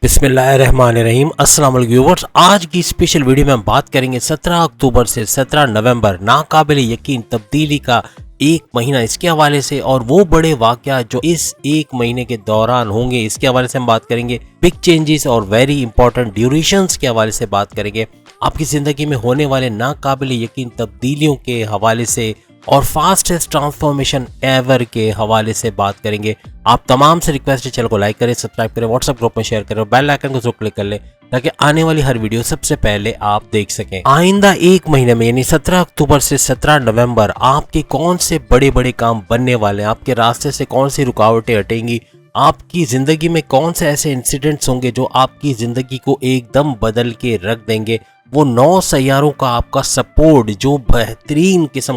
बिस्मिल्लाहिर्रहमानिर्रहीम। अस्सलाम वालेकुम व्यूअर्स, आज की स्पेशल वीडियो में हम बात करेंगे 17 अक्टूबर से 17 नवंबर नाकाबिले यकीन तब्दीली का एक महीना, इसके हवाले से और वो बड़े वाक़या जो इस एक महीने के दौरान होंगे, इसके हवाले से हम बात करेंगे। बिग चेंजेस और वेरी इंपॉर्टेंट ड्यूरेशंस के हवाले से बात करेंगे। आपकी ज़िंदगी में होने वाले नाकाबिले यकीन तब्दीलियों के हवाले से और फास्टेस्ट ट्रांसफॉर्मेशन एवर के हवाले से बात करेंगे। आप तमाम से रिक्वेस्ट है, चैनल को लाइक करें, सब्सक्राइब करें, व्हाट्सएप ग्रुप में शेयर करें और बेल आइकन को जरूर क्लिक कर लें ताकि आने वाली हर वीडियो सबसे पहले आप देख सकें। आइंदा एक महीने में यानी 17 अक्टूबर से 17 नवंबर आपके कौन से बड़े बड़े काम बनने वाले हैं, आपके रास्ते से कौन सी रुकावटें हटेंगी, आपकी ज़िंदगी में कौन से ऐसे इंसिडेंट्स होंगे जो आपकी ज़िंदगी को एकदम बदल के रख देंगे। वो 9 सैयारों का आपका सपोर्ट जो बेहतरीन किस्म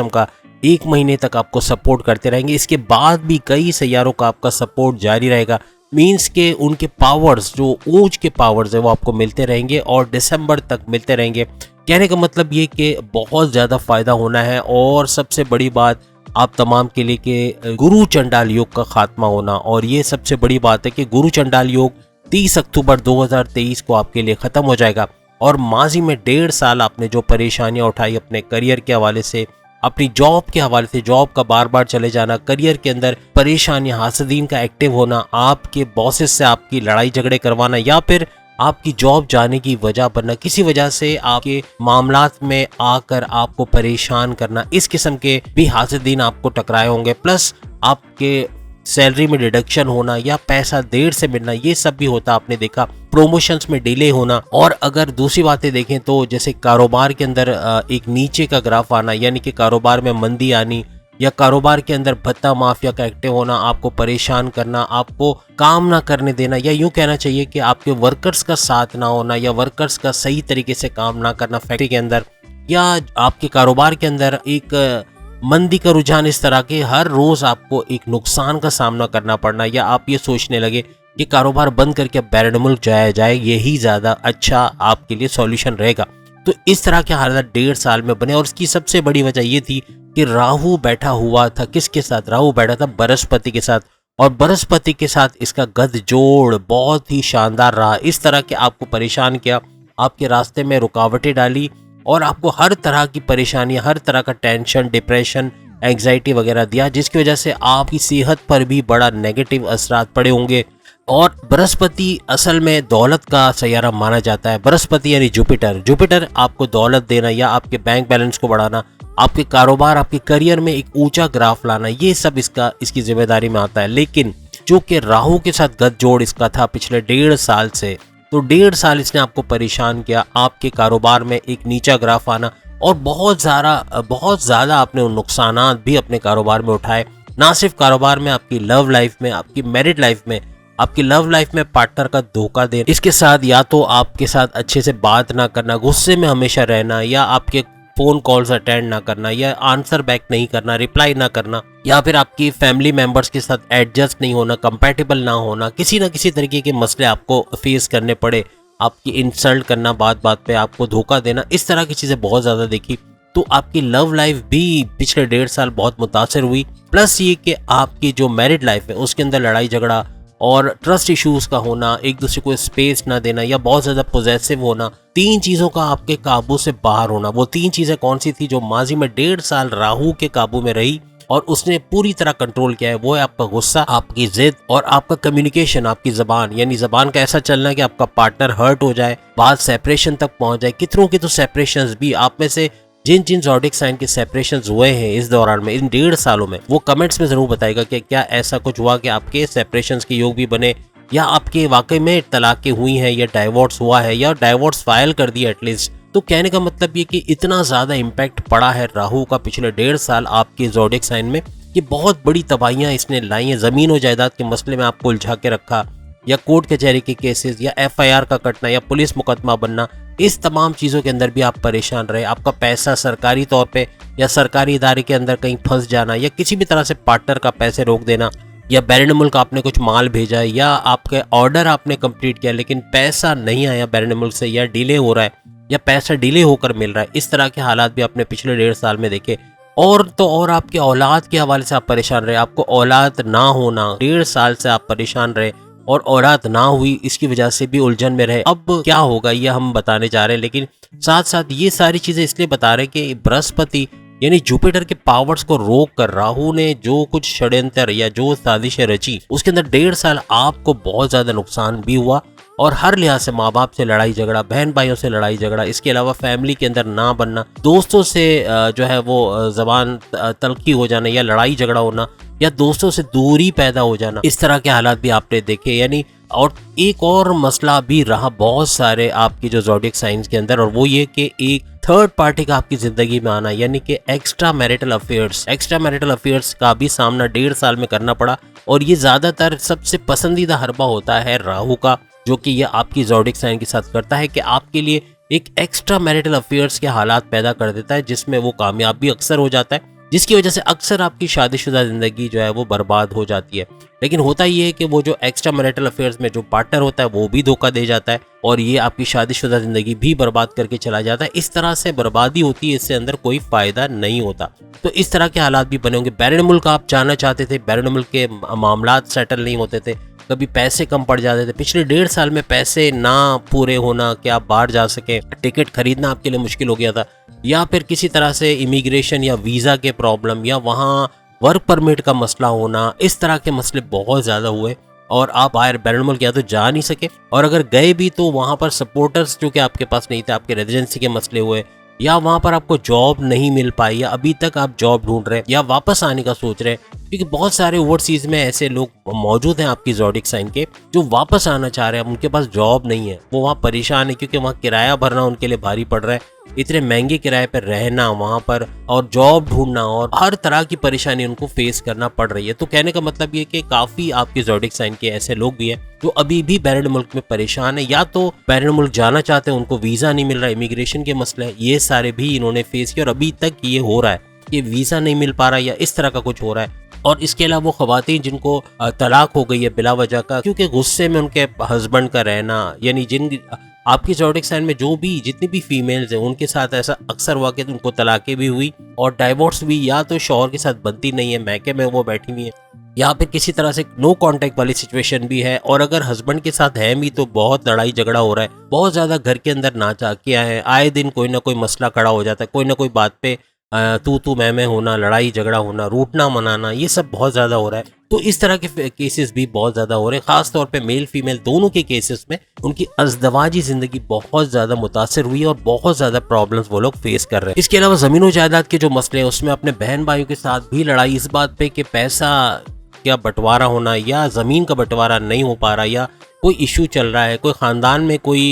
का एक महीने तक आपको सपोर्ट करते रहेंगे। इसके बाद भी कई सैयारों का आपका सपोर्ट जारी रहेगा। मींस के उनके पावर्स, जो ऊंच के पावर्स है, वो आपको मिलते रहेंगे और दिसंबर तक मिलते रहेंगे। कहने का मतलब ये कि बहुत ज़्यादा फ़ायदा होना है। और सबसे बड़ी बात आप तमाम के लिए कि गुरु चंडाल योग का खात्मा होना, और ये सबसे बड़ी बात है कि गुरु चंडाल योग 30 अक्टूबर 2023 को आपके लिए ख़त्म हो जाएगा। और माजी में 1.5 साल आपने जो परेशानियां उठाई अपने करियर के हवाले से, अपनी जॉब के हवाले से, जॉब का बार बार चले जाना, करियर के अंदर परेशानियां, हासदीन का एक्टिव होना, आपके बॉसेस से आपकी लड़ाई झगड़े करवाना या फिर आपकी जॉब जाने की वजह बनना, किसी वजह से आपके मामलात में आकर आपको परेशान करना, इस किस्म के भी हासदीन आपको टकराए होंगे। प्लस आपके सैलरी में डिडक्शन होना या पैसा देर से मिलना, ये सब भी होता आपने देखा। प्रोमोशंस में डिले होना। और अगर दूसरी बातें देखें तो जैसे कारोबार के अंदर एक नीचे का ग्राफ आना, यानी कि कारोबार में मंदी आनी या कारोबार के अंदर भत्ता माफिया का एक्टिव होना, आपको परेशान करना, आपको काम ना करने देना, या यूं कहना चाहिए कि आपके वर्कर्स का साथ ना होना या वर्कर्स का सही तरीके से काम ना करना फैक्ट्री के अंदर, या आपके कारोबार के अंदर एक मंदी का रुझान, इस तरह के हर रोज आपको एक नुकसान का सामना करना पड़ना, या आप ये सोचने लगे कि कारोबार बंद करके अब बैरन मुल्क जाया जाए, यही ज़्यादा अच्छा आपके लिए सॉल्यूशन रहेगा। तो इस तरह के हालात 1.5 साल में बने। और इसकी सबसे बड़ी वजह ये थी कि राहु बैठा हुआ था, किसके साथ? राहु बैठा था बृहस्पति के साथ, और बृहस्पति के साथ इसका गठजोड़ बहुत ही शानदार रहा। इस तरह के आपको परेशान किया, आपके रास्ते में रुकावटें डाली और आपको हर तरह की परेशानियां, हर तरह का टेंशन, डिप्रेशन, एंग्जाइटी वगैरह दिया, जिसकी वजह से आपकी सेहत पर भी बड़ा नेगेटिव असरात पड़े होंगे। और बृहस्पति असल में दौलत का सैयारा माना जाता है। बृहस्पति यानी जुपिटर आपको दौलत देना या आपके बैंक बैलेंस को बढ़ाना, आपके कारोबार, आपके करियर में एक ऊंचा ग्राफ लाना, ये सब इसकी जिम्मेदारी में आता है। लेकिन जो कि राहु के साथ गठजोड़ इसका था पिछले 1.5 साल से, तो 1.5 साल इसने आपको परेशान किया। आपके कारोबार में एक नीचा ग्राफ आना और बहुत ज़्यादा आपने नुकसानात भी अपने कारोबार में उठाए। ना सिर्फ कारोबार में, आपकी लव लाइफ में, आपकी मैरिड लाइफ में, आपकी लव लाइफ में पार्टनर का धोखा देना, इसके साथ या तो आपके साथ अच्छे से बात ना करना, गुस्से में हमेशा रहना, या आपके फोन कॉल्स अटेंड ना करना, या आंसर बैक नहीं करना, रिप्लाई ना करना, या फिर आपकी फैमिली मेंबर्स के साथ एडजस्ट नहीं होना, कंपैटिबल ना होना, किसी ना किसी तरीके के मसले आपको फेस करने पड़े, आपकी इंसल्ट करना, बात बात पे आपको धोखा देना, इस तरह की चीज़ें बहुत ज़्यादा देखी। तो आपकी लव लाइफ भी पिछले 1.5 साल बहुत मुतासर हुई। प्लस ये कि आपकी जो मैरिड लाइफ है उसके अंदर लड़ाई झगड़ा और ट्रस्ट इश्यूज का होना, एक दूसरे को स्पेस ना देना या बहुत ज़्यादा पोजेसिव होना, 3 चीज़ों का आपके काबू से बाहर होना। वो 3 चीज़ें कौन सी थी जो माजी में 1.5 साल राहु के काबू में रही और उसने पूरी तरह कंट्रोल किया है? वो है आपका गुस्सा, आपकी जिद और आपका कम्युनिकेशन, आपकी ज़बान, यानी ज़बान का ऐसा चलना कि आपका पार्टनर हर्ट हो जाए, बात सेपरेशन तक पहुंच जाए। कितनों की तो सेपरेशंस भी, आप में से जिन ज़ोडिएक साइन के सेपरेशंस हुए हैं इस दौरान में, इन 1.5 सालों में, वो कमेंट्स में ज़रूर बताएगा कि क्या ऐसा कुछ हुआ कि आपके सेपरेशंस के योग भी बने, या आपके वाकई में तलाक़ें हुई हैं, या डाइवोर्स हुआ है, या डाइवोर्स फाइल कर दिया एटलीस्ट। तो कहने का मतलब ये कि इतना ज़्यादा इम्पैक्ट पड़ा है राहु का पिछले 1.5 साल आपके ज़ोडिएक साइन में कि बहुत बड़ी तबाहियाँ इसने लाई हैं। ज़मीन और जायदाद के मसले में आपको उलझा के रखा, या कोर्ट कचहरी के केसेस, या FIR का कटना, या पुलिस मुकदमा बनना, इस तमाम चीज़ों के अंदर भी आप परेशान रहे। आपका पैसा सरकारी तौर पे या सरकारी इदारे के अंदर कहीं फंस जाना, या किसी भी तरह से पार्टनर का पैसे रोक देना, या बैरन मुल्क आपने कुछ माल भेजा, या आपके ऑर्डर आपने कंप्लीट किया लेकिन पैसा नहीं आया बैरन मुल्क से, या डिले हो रहा है, या पैसा डिले होकर मिल रहा है। इस तरह के हालात भी आपने पिछले 1.5 साल में देखे। और तो और आपके औलाद के हवाले से आप परेशान रहे, आपको औलाद ना होना, 1.5 साल से आप परेशान रहे और औलाद ना हुई, इसकी वजह से भी उलझन में रहे। अब क्या होगा ये हम बताने जा रहे हैं, लेकिन साथ साथ ये सारी चीजें इसलिए बता रहे हैं कि बृहस्पति यानी जुपिटर के पावर्स को रोक कर राहु ने जो कुछ षड्यंत्र या जो साजिशें रची, उसके अंदर 1.5 साल आपको बहुत ज्यादा नुकसान भी हुआ और हर लिहाज से माँ बाप से लड़ाई झगड़ा, बहन भाइयों से लड़ाई झगड़ा, इसके अलावा फैमिली के अंदर ना बनना, दोस्तों से जो है वो जबान तल्खी हो जाना या लड़ाई झगड़ा होना या दोस्तों से दूरी पैदा हो जाना, इस तरह के हालात भी आपने देखे। यानी और एक और मसला भी रहा बहुत सारे आपकी जो ज़ोडिएक साइंस के अंदर, और वो ये कि एक थर्ड पार्टी का आपकी जिंदगी में आना, यानी कि एक्स्ट्रा मैरिटल अफेयर्स का भी सामना 1.5 साल में करना पड़ा। और ये ज्यादातर सबसे पसंदीदा हरबा होता है राहु का, जो कि ये आपकी ज़ोडिएक साइन के साथ करता है कि आपके लिए एक एक्स्ट्रा मैरिटल अफेयर्स के हालात पैदा कर देता है, जिसमें वो कामयाब भी अक्सर हो जाता है, जिसकी वजह से अक्सर आपकी शादीशुदा जिंदगी जो है वो बर्बाद हो जाती है। लेकिन होता ये है कि वो जो एक्स्ट्रा मैरिटल अफेयर्स में जो पार्टनर होता है वो भी धोखा दे जाता है और ये आपकी शादीशुदा जिंदगी भी बर्बाद करके चला जाता है। इस तरह से बर्बादी होती है, इससे अंदर कोई फायदा नहीं होता। तो इस तरह के हालात भी बने होंगे। बैरन मुल्क आप जाना चाहते थे, बैरन मुल्क के मामलात सेटल नहीं होते थे, कभी पैसे कम पड़ जाते थे, पिछले 1.5 साल में पैसे ना पूरे होना कि आप बाहर जा सके, टिकट खरीदना आपके लिए मुश्किल हो गया था, या फिर किसी तरह से इमिग्रेशन या वीज़ा के प्रॉब्लम या वहाँ वर्क परमिट का मसला होना, इस तरह के मसले बहुत ज़्यादा हुए और आप बाहर बैरन मुल्क या तो जा नहीं सके, और अगर गए भी तो वहाँ पर सपोर्टर्स जो कि आपके पास नहीं थे, आपके रेजिडेंसी के मसले हुए, या वहाँ पर आपको जॉब नहीं मिल पाई, या अभी तक आप जॉब ढूंढ रहे हैं या वापस आने का सोच रहे हैं, क्योंकि बहुत सारे ओवरसीज में ऐसे लोग मौजूद हैं आपकी ज़ोडिएक साइन के जो वापस आना चाह रहे हैं, उनके पास जॉब नहीं है, वो वहाँ परेशान है क्योंकि वहाँ किराया भरना उनके लिए भारी पड़ रहा है, इतने महंगे किराए पर रहना वहाँ पर और जॉब ढूंढना और हर तरह की परेशानी उनको फेस करना पड़ रही है। तो कहने का मतलब ये कि काफी आपकी ज़ोडिएक साइन के ऐसे लोग भी हैं जो अभी भी बैरन मुल्क में परेशान है, या तो बैरन मुल्क जाना चाहते हैं, उनको वीजा नहीं मिल रहा, इमिग्रेशन के मसले हैं, ये सारे भी इन्होंने फेस किया और अभी तक ये हो रहा है कि वीजा नहीं मिल पा रहा या इस तरह का कुछ हो रहा है। और इसके अलावा वो खवातीन जिनको तलाक हो गई है बिला वजह का, क्योंकि गुस्से में उनके हस्बैंड का रहना, यानी जिन आपकी ज़ोडिएक साइन में जो भी जितनी भी फीमेल्स हैं उनके साथ ऐसा अक्सर हुआ कि उनको तलाकें भी हुई और डाइवोर्स भी, या तो शौहर के साथ बनती नहीं है, मैके में वो बैठी हुई है, या फिर किसी तरह से नो कांटेक्ट वाली सिचुएशन भी है, और अगर हस्बैंड के साथ है भी तो बहुत लड़ाई झगड़ा हो रहा है, बहुत ज्यादा घर के अंदर नाचाकियां हैं, आए दिन कोई ना कोई मसला खड़ा हो जाता है, कोई ना कोई बात पे तू मैं होना, लड़ाई झगड़ा होना, रूठना मनाना, ये सब बहुत ज्यादा हो रहा है। तो इस तरह के केसेस भी बहुत ज्यादा हो रहे हैं, खास तौर पे मेल फीमेल दोनों के केसेस में उनकी अज़दवाजी जिंदगी बहुत ज्यादा मुतासिर हुई और बहुत ज्यादा प्रॉब्लम्स वो लोग फेस कर रहे हैं। इसके अलावा जमीन जायदाद के जो मसले हैं उसमें अपने बहन भाइयों के साथ भी लड़ाई इस बात पे कि पैसा क्या बंटवारा होना या जमीन का बंटवारा नहीं हो पा रहा, या कोई इशू चल रहा है, कोई खानदान में कोई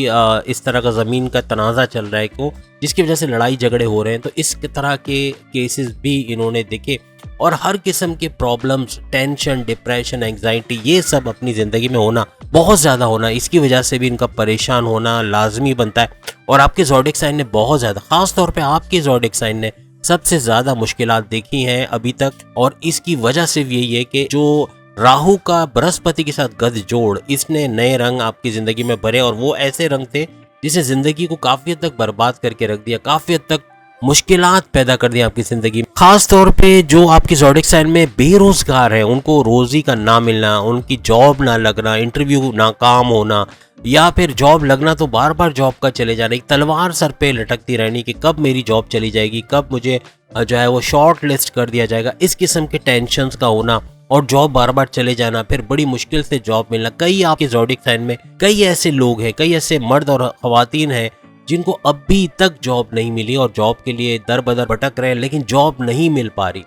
इस तरह का ज़मीन का तनाज़ा चल रहा है को जिसकी वजह से लड़ाई झगड़े हो रहे हैं। तो इस तरह के केसेस भी इन्होंने देखे और हर किस्म के प्रॉब्लम्स, टेंशन, डिप्रेशन, एंग्जाइटी, ये सब अपनी ज़िंदगी में होना, बहुत ज़्यादा होना, इसकी वजह से भी इनका परेशान होना लाजमी बनता है। और आपके ज़ोडिएक साइन ने बहुत ज़्यादा, ख़ास तौर पे आपके ज़ोडिएक साइन ने सबसे ज़्यादा मुश्किलात देखी हैं अभी तक, और इसकी वजह से यही है कि जो राहु का बृहस्पति के साथ गद जोड़, इसने नए रंग आपकी ज़िंदगी में भरे और वो ऐसे रंग थे जिसे ज़िंदगी को काफ़ी हद तक बर्बाद करके रख दिया, काफ़ी हद तक मुश्किलात पैदा कर दी आपकी ज़िंदगी में। खास तौर पे जो आपकी ज़ोडिएक साइन में बेरोजगार है, उनको रोजी का ना मिलना, उनकी जॉब ना लगना, इंटरव्यू नाकाम होना, या फिर जॉब लगना तो बार बार जॉब का चले जाना, एक तलवार सर पे लटकती रहनी कि कब मेरी जॉब चली जाएगी, कब मुझे जो है वो शॉर्ट लिस्ट कर दिया जाएगा, इस किस्म के टेंशन्स का होना और जॉब बार बार चले जाना, फिर बड़ी मुश्किल से जॉब मिलना। कई आपके ज़ोडिएक साइन में कई ऐसे लोग हैं, कई ऐसे मर्द और ख़वातीन हैं जिनको अभी तक जॉब नहीं मिली और जॉब के लिए दर बदर भटक रहे हैं, लेकिन जॉब नहीं मिल पा रही।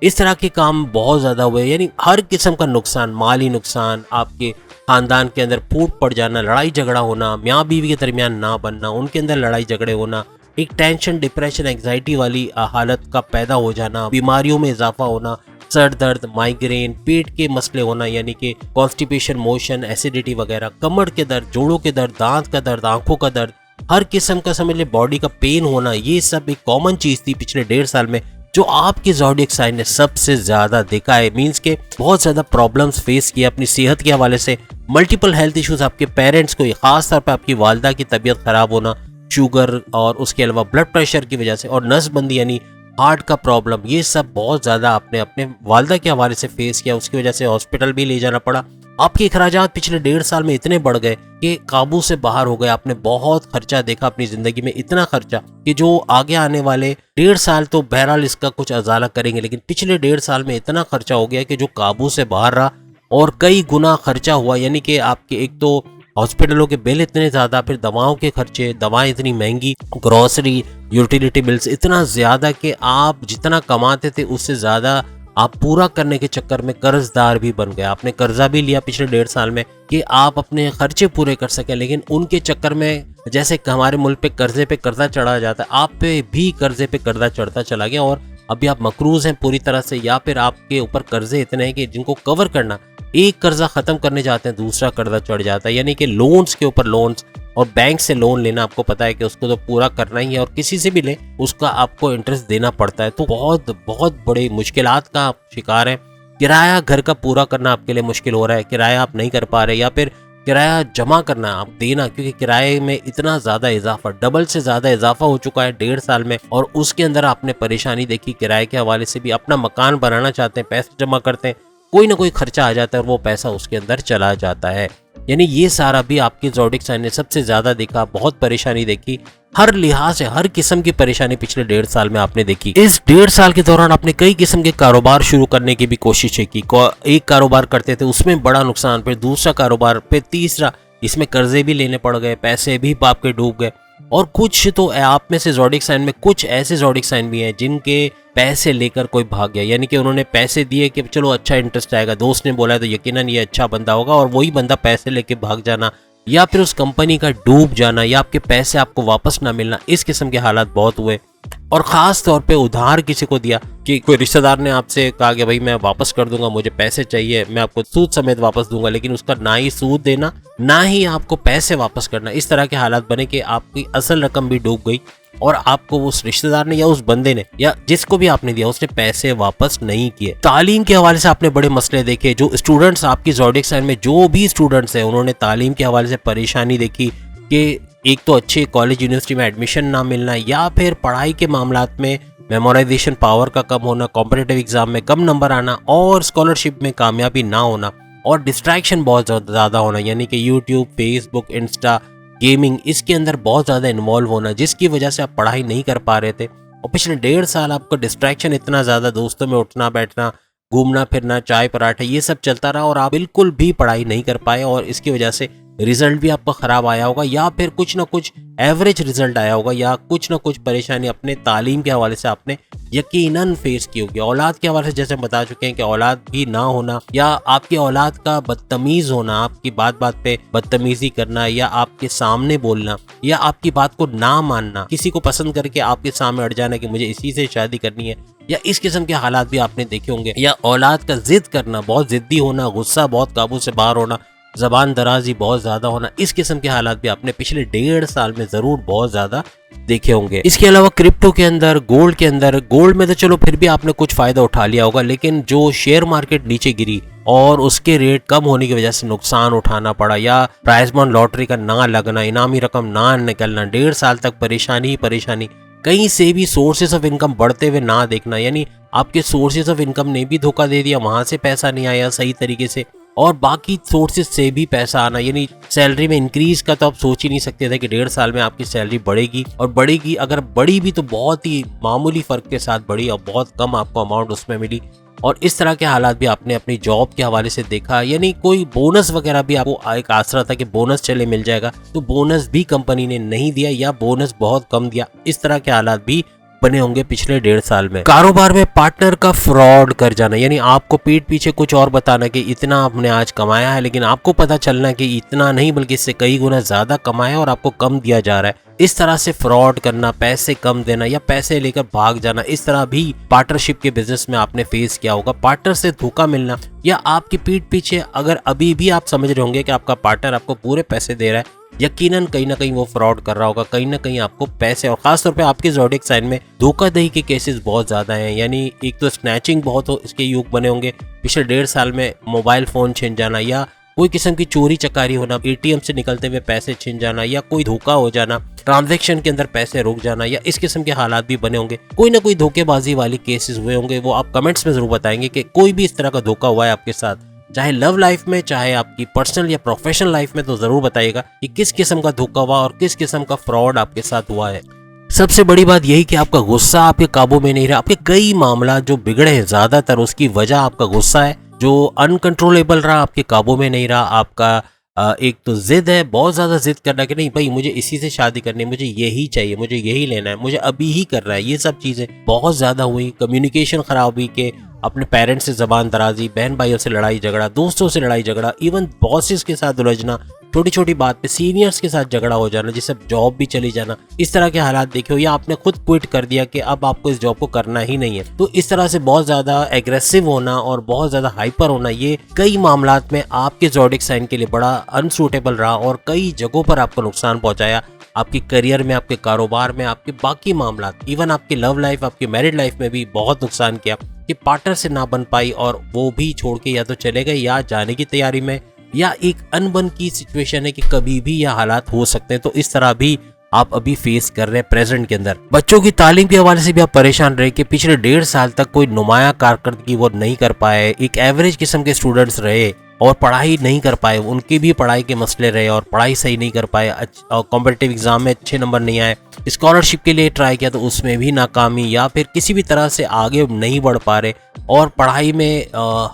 इस तरह के काम बहुत ज़्यादा हुए, यानी हर किस्म का नुकसान, माली नुकसान, आपके खानदान के अंदर फूट पड़ जाना, लड़ाई झगड़ा होना, मियाँ बीवी के दरमियान ना बनना, उनके अंदर लड़ाई झगड़े होना, एक टेंशन, डिप्रेशन, एंग्जाइटी वाली हालत का पैदा हो जाना, बीमारियों में इजाफा होना, सर दर्द, माइग्रेन, पेट के मसले होना यानी कि कॉन्स्टिपेशन, मोशन, एसिडिटी वगैरह, कमर के दर्द, जोड़ों के दर्द, दांत का दर्द, आंखों का दर्द, हर किस्म का समझ ले बॉडी का पेन होना, ये सब एक कॉमन चीज थी पिछले 1.5 साल में जो आपके ज़ोडिएक साइन ने सबसे ज्यादा देखा है। मींस के बहुत ज्यादा प्रॉब्लम्स फेस किया अपनी सेहत के हवाले से, मल्टीपल हेल्थ इश्यूज आपके पेरेंट्स को, खास तौर पे आपकी वालदा की तबीयत खराब होना, शुगर और उसके अलावा ब्लड प्रेशर की वजह से, और नसबंदी यानी हार्ट का प्रॉब्लम, ये सब बहुत ज़्यादा आपने अपने वालदा के हवाले से फेस किया, उसकी वजह से हॉस्पिटल भी ले जाना पड़ा आपके अखराजात पिछले 1.5 साल में इतने बढ़ गए कि काबू से बाहर हो गए। आपने बहुत खर्चा देखा अपनी जिंदगी में, इतना खर्चा कि जो आगे आने वाले 1.5 साल तो बहरहाल इसका कुछ अजाला करेंगे, लेकिन पिछले 1.5 साल में इतना खर्चा हो गया कि जो काबू से बाहर रहा और कई गुना खर्चा हुआ। यानी कि आपके एक तो हॉस्पिटलों के बिल इतने ज़्यादा, फिर दवाओं के खर्चे, दवाएं इतनी महंगी, ग्रॉसरी, यूटिलिटी बिल्स इतना ज़्यादा कि आप जितना कमाते थे उससे ज़्यादा आप पूरा करने के चक्कर में कर्जदार भी बन गए। आपने कर्जा भी लिया पिछले 1.5 साल में कि आप अपने खर्चे पूरे कर सकें, लेकिन उनके चक्कर में जैसे हमारे मुल्क पे कर्जे पे कर्जा चढ़ा जाता है, आप पे भी कर्जे पे कर्जा चढ़ता चला गया और अभी आप मकरूज हैं पूरी तरह से, या फिर आपके ऊपर कर्जे इतने हैं कि जिनको कवर करना, एक कर्जा खत्म करने जाते हैं दूसरा कर्जा चढ़ जाता है। यानी कि लोन्स के ऊपर लोन्स, और बैंक से लोन लेना आपको पता है कि उसको तो पूरा करना ही है और किसी से भी ले उसका आपको इंटरेस्ट देना पड़ता है। तो बहुत बहुत बड़ी मुश्किलात का आप शिकार हैं। किराया घर का पूरा करना आपके लिए मुश्किल हो रहा है, किराया आप नहीं कर पा रहे, या फिर किराया जमा करना आप देना, क्योंकि किराए में इतना ज़्यादा इजाफा, डबल से ज़्यादा इजाफा हो चुका है 1.5 साल में। और उसके अंदर आपने परेशानी देखी किराए के हवाले से भी। अपना मकान बनाना चाहते हैं, पैसे जमा करते हैं, कोई ना कोई खर्चा आ जाता है और वो पैसा उसके अंदर चला जाता है। यानी ये सारा भी आपके ज़ोडिएक साइन ने सबसे ज़्यादा देखा, बहुत परेशानी देखी, हर लिहाज से हर किस्म की परेशानी पिछले 1.5 साल में आपने देखी। इस 1.5 साल के दौरान आपने कई किस्म के कारोबार शुरू करने की भी कोशिशें की। एक कारोबार करते थे उसमें बड़ा नुकसान, फिर दूसरा कारोबार, फिर तीसरा, इसमें कर्जे भी लेने पड़ गए, पैसे भी आपके डूब गए। और कुछ तो आप में से ज़ोडिएक साइन में कुछ ऐसे ज़ोडिएक साइन भी हैं जिनके पैसे लेकर कोई भाग गया। यानी कि उन्होंने पैसे दिए कि चलो अच्छा इंटरेस्ट आएगा, दोस्त ने बोला है तो यकीनन ये अच्छा बंदा होगा, और वही बंदा पैसे लेके भाग जाना, या फिर उस कंपनी का डूब जाना, या आपके पैसे आपको वापस ना मिलना, इस किस्म के हालात बहुत हुए। और ख़ास तौर पे उधार किसी को दिया कि कोई रिश्तेदार ने आपसे कहा कि भाई मैं वापस कर दूंगा, मुझे पैसे चाहिए, मैं आपको सूद समेत वापस दूंगा, लेकिन उसका ना ही सूद देना ना ही आपको पैसे वापस करना, इस तरह के हालात बने कि आपकी असल रकम भी डूब गई और आपको उस रिश्तेदार ने या उस बंदे ने या जिसको भी आपने दिया उसने पैसे वापस नहीं किए। तालीम के हवाले से आपने बड़े मसले देखे। जो स्टूडेंट्स आपकी ज़ोडिएक साइन में जो भी स्टूडेंट्स हैं उन्होंने तालीम के हवाले से परेशानी देखी कि एक तो अच्छे कॉलेज यूनिवर्सिटी में एडमिशन ना मिलना, या फिर पढ़ाई के मामलात में मेमोराइजेशन पावर का कम होना, कॉम्पिटिटिव एग्जाम में कम नंबर आना और स्कॉलरशिप में कामयाबी ना होना, और डिस्ट्रैक्शन बहुत ज़्यादा होना। यानी कि यूट्यूब, फेसबुक, इंस्टा, गेमिंग, इसके अंदर बहुत ज़्यादा इन्वॉल्व होना, जिसकी वजह से आप पढ़ाई नहीं कर पा रहे थे। और पिछले 1.5 साल आपका डिस्ट्रैक्शन इतना ज़्यादा, दोस्तों में उठना बैठना, घूमना फिरना, चाय पराठे, ये सब चलता रहा और आप बिल्कुल भी पढ़ाई नहीं कर पाए, और इसकी वजह से रिजल्ट भी आपका ख़राब आया होगा, या फिर कुछ ना कुछ एवरेज रिजल्ट आया होगा, या कुछ ना कुछ परेशानी अपने तालीम के हवाले से आपने यकीनन फेस की होगी। औलाद के हवाले से जैसे हम बता चुके हैं कि औलाद भी ना होना, या आपकी औलाद का बदतमीज़ होना, आपकी बात बात पे बदतमीज़ी करना, या आपके सामने बोलना, या आपकी बात को ना मानना, किसी को पसंद करके आपके सामने अड़ जाना कि मुझे इसी से शादी करनी है, या इस किस्म के हालात भी आपने देखे होंगे। या औलाद का जिद करना, बहुत जिद्दी होना, गुस्सा बहुत काबू से बाहर होना, ज़बान दराजी बहुत ज़्यादा होना, इस किस्म के हालात भी आपने पिछले 1.5 साल में ज़रूर बहुत ज़्यादा देखे होंगे। इसके अलावा क्रिप्टो के अंदर, गोल्ड में तो चलो फिर भी आपने कुछ फ़ायदा उठा लिया होगा, लेकिन जो शेयर मार्केट नीचे गिरी और उसके रेट कम होने की वजह से नुकसान उठाना पड़ा, या प्राइज बॉन्ड लॉटरी का ना लगना, इनामी रकम ना निकलना, 1.5 साल तक परेशानी ही परेशानी, कहीं से भी सोर्सेज ऑफ इनकम बढ़ते हुए ना देखना, यानी आपके सोर्सेज ऑफ इनकम ने भी धोखा दे दिया, वहाँ से पैसा नहीं आया सही तरीके से, और बाकी सोर्सेज से भी पैसा आना, यानी सैलरी में इंक्रीज का तो आप सोच ही नहीं सकते थे कि 1.5 साल में आपकी सैलरी बढ़ेगी, और बढ़ेगी, अगर बढ़ी भी तो बहुत ही मामूली फ़र्क के साथ बढ़ी और बहुत कम आपको अमाउंट उसमें मिली। और इस तरह के हालात भी आपने अपनी जॉब के हवाले से देखा, यानी कोई बोनस वगैरह भी आपको एक आसरा था कि बोनस चले मिल जाएगा, तो बोनस भी कंपनी ने नहीं दिया या बोनस बहुत कम दिया। इस तरह के हालात भी बने होंगे पिछले 1.5 साल में। कारोबार में पार्टनर का फ्रॉड कर जाना, यानी आपको पीठ पीछे कुछ और बताना कि इतना आपने आज कमाया है, लेकिन आपको पता चलना कि इतना नहीं बल्कि इससे कई गुना ज्यादा कमाया और आपको कम दिया जा रहा है। इस तरह से फ्रॉड करना, पैसे कम देना या पैसे लेकर भाग जाना, इस तरह भी पार्टनरशिप के बिजनेस में आपने फेस किया होगा। पार्टनर से धोखा मिलना, या आपकी पीठ पीछे अगर अभी भी आप समझ रहे होंगे कि आपका पार्टनर आपको पूरे पैसे दे रहा है, यकीनन कहीं ना कहीं वो फ्रॉड कर रहा होगा, कहीं ना कहीं आपको पैसे, और खासतौर पे आपके ज़ोडिएक साइन में धोखाधड़ी के केसेस बहुत ज़्यादा हैं। यानी एक तो स्नैचिंग बहुत हो, इसके युग बने होंगे पिछले 1.5 साल में, मोबाइल फ़ोन छिन जाना, या कोई किस्म की चोरी चकारी होना, एटीएम से निकलते हुए पैसे छिन जाना, या कोई धोखा हो जाना, ट्रांजैक्शन के अंदर पैसे रुक जाना, या इस किस्म के हालात भी बने होंगे। कोई ना कोई धोखेबाजी वाली केसेस हुए होंगे, वो आप कमेंट्स में ज़रूर बताएंगे कि कोई भी इस तरह का धोखा हुआ है आपके साथ। चाहे लव लाइफ में, चाहे आपकी पर्सनल या प्रोफेशनल लाइफ में, तो जरूर बताइएगा कि किस किस्म का धोखा हुआ और किस किस्म का फ्रॉड आपके साथ हुआ है। सबसे बड़ी बात यही कि आपका गुस्सा आपके काबू में नहीं रहा। आपके कई मामला जो बिगड़े हैं ज्यादातर उसकी वजह आपका गुस्सा है, जो अनकंट्रोलेबल रहा, आपके काबू में नहीं रहा। आपका एक तो जिद है, बहुत ज्यादा जिद करना कि नहीं भाई मुझे इसी से शादी करनी है, मुझे यही चाहिए, मुझे यही लेना है, मुझे अभी ही करना है। ये सब चीजें बहुत ज्यादा हुई। कम्युनिकेशन खराब हुई कि अपने पेरेंट्स से जबान दराजी, बहन भाइयों से लड़ाई झगड़ा, दोस्तों से लड़ाई झगड़ा, इवन बॉसेस के साथ उलझना, छोटी छोटी बात पे सीनियर्स के साथ झगड़ा हो जाना, जिससे जॉब भी चली जाना। इस तरह के हालात देखे हो, या आपने खुद क्विट कर दिया कि अब आपको इस जॉब को करना ही नहीं है। तो इस तरह से बहुत ज्यादा एग्रेसिव होना और बहुत ज्यादा हाइपर होना, ये कई मामलात में आपके ज़ोडिएक साइन के लिए बड़ा अनसूटेबल रहा और कई जगहों पर आपको नुकसान पहुंचाया, आपके करियर में, आपके कारोबार में, आपके बाकी मामलात, इवन आपकी लव लाइफ, आपकी मैरिड लाइफ में भी बहुत नुकसान किया कि पार्टनर से ना बन पाई और वो भी छोड़ के या तो चले गए या जाने की तैयारी में, या एक अनबन की सिचुएशन है कि कभी भी यह हालात हो सकते हैं। तो इस तरह भी आप अभी फेस कर रहे हैं प्रेजेंट के अंदर। बच्चों की तालीम के हवाले से भी आप परेशान रहे कि पिछले 1.5 साल तक कोई नुमाया कारकर्दगी वो नहीं कर पाए, एक एवरेज किस्म के स्टूडेंट्स रहे और पढ़ाई नहीं कर पाए, उनके भी पढ़ाई के मसले रहे और पढ़ाई सही नहीं कर पाए, कॉम्पिटिटिव एग्जाम में अच्छे नंबर नहीं आए, स्कॉलरशिप के लिए ट्राई किया तो उसमें भी नाकामी, या फिर किसी भी तरह से आगे नहीं बढ़ पा रहे और पढ़ाई में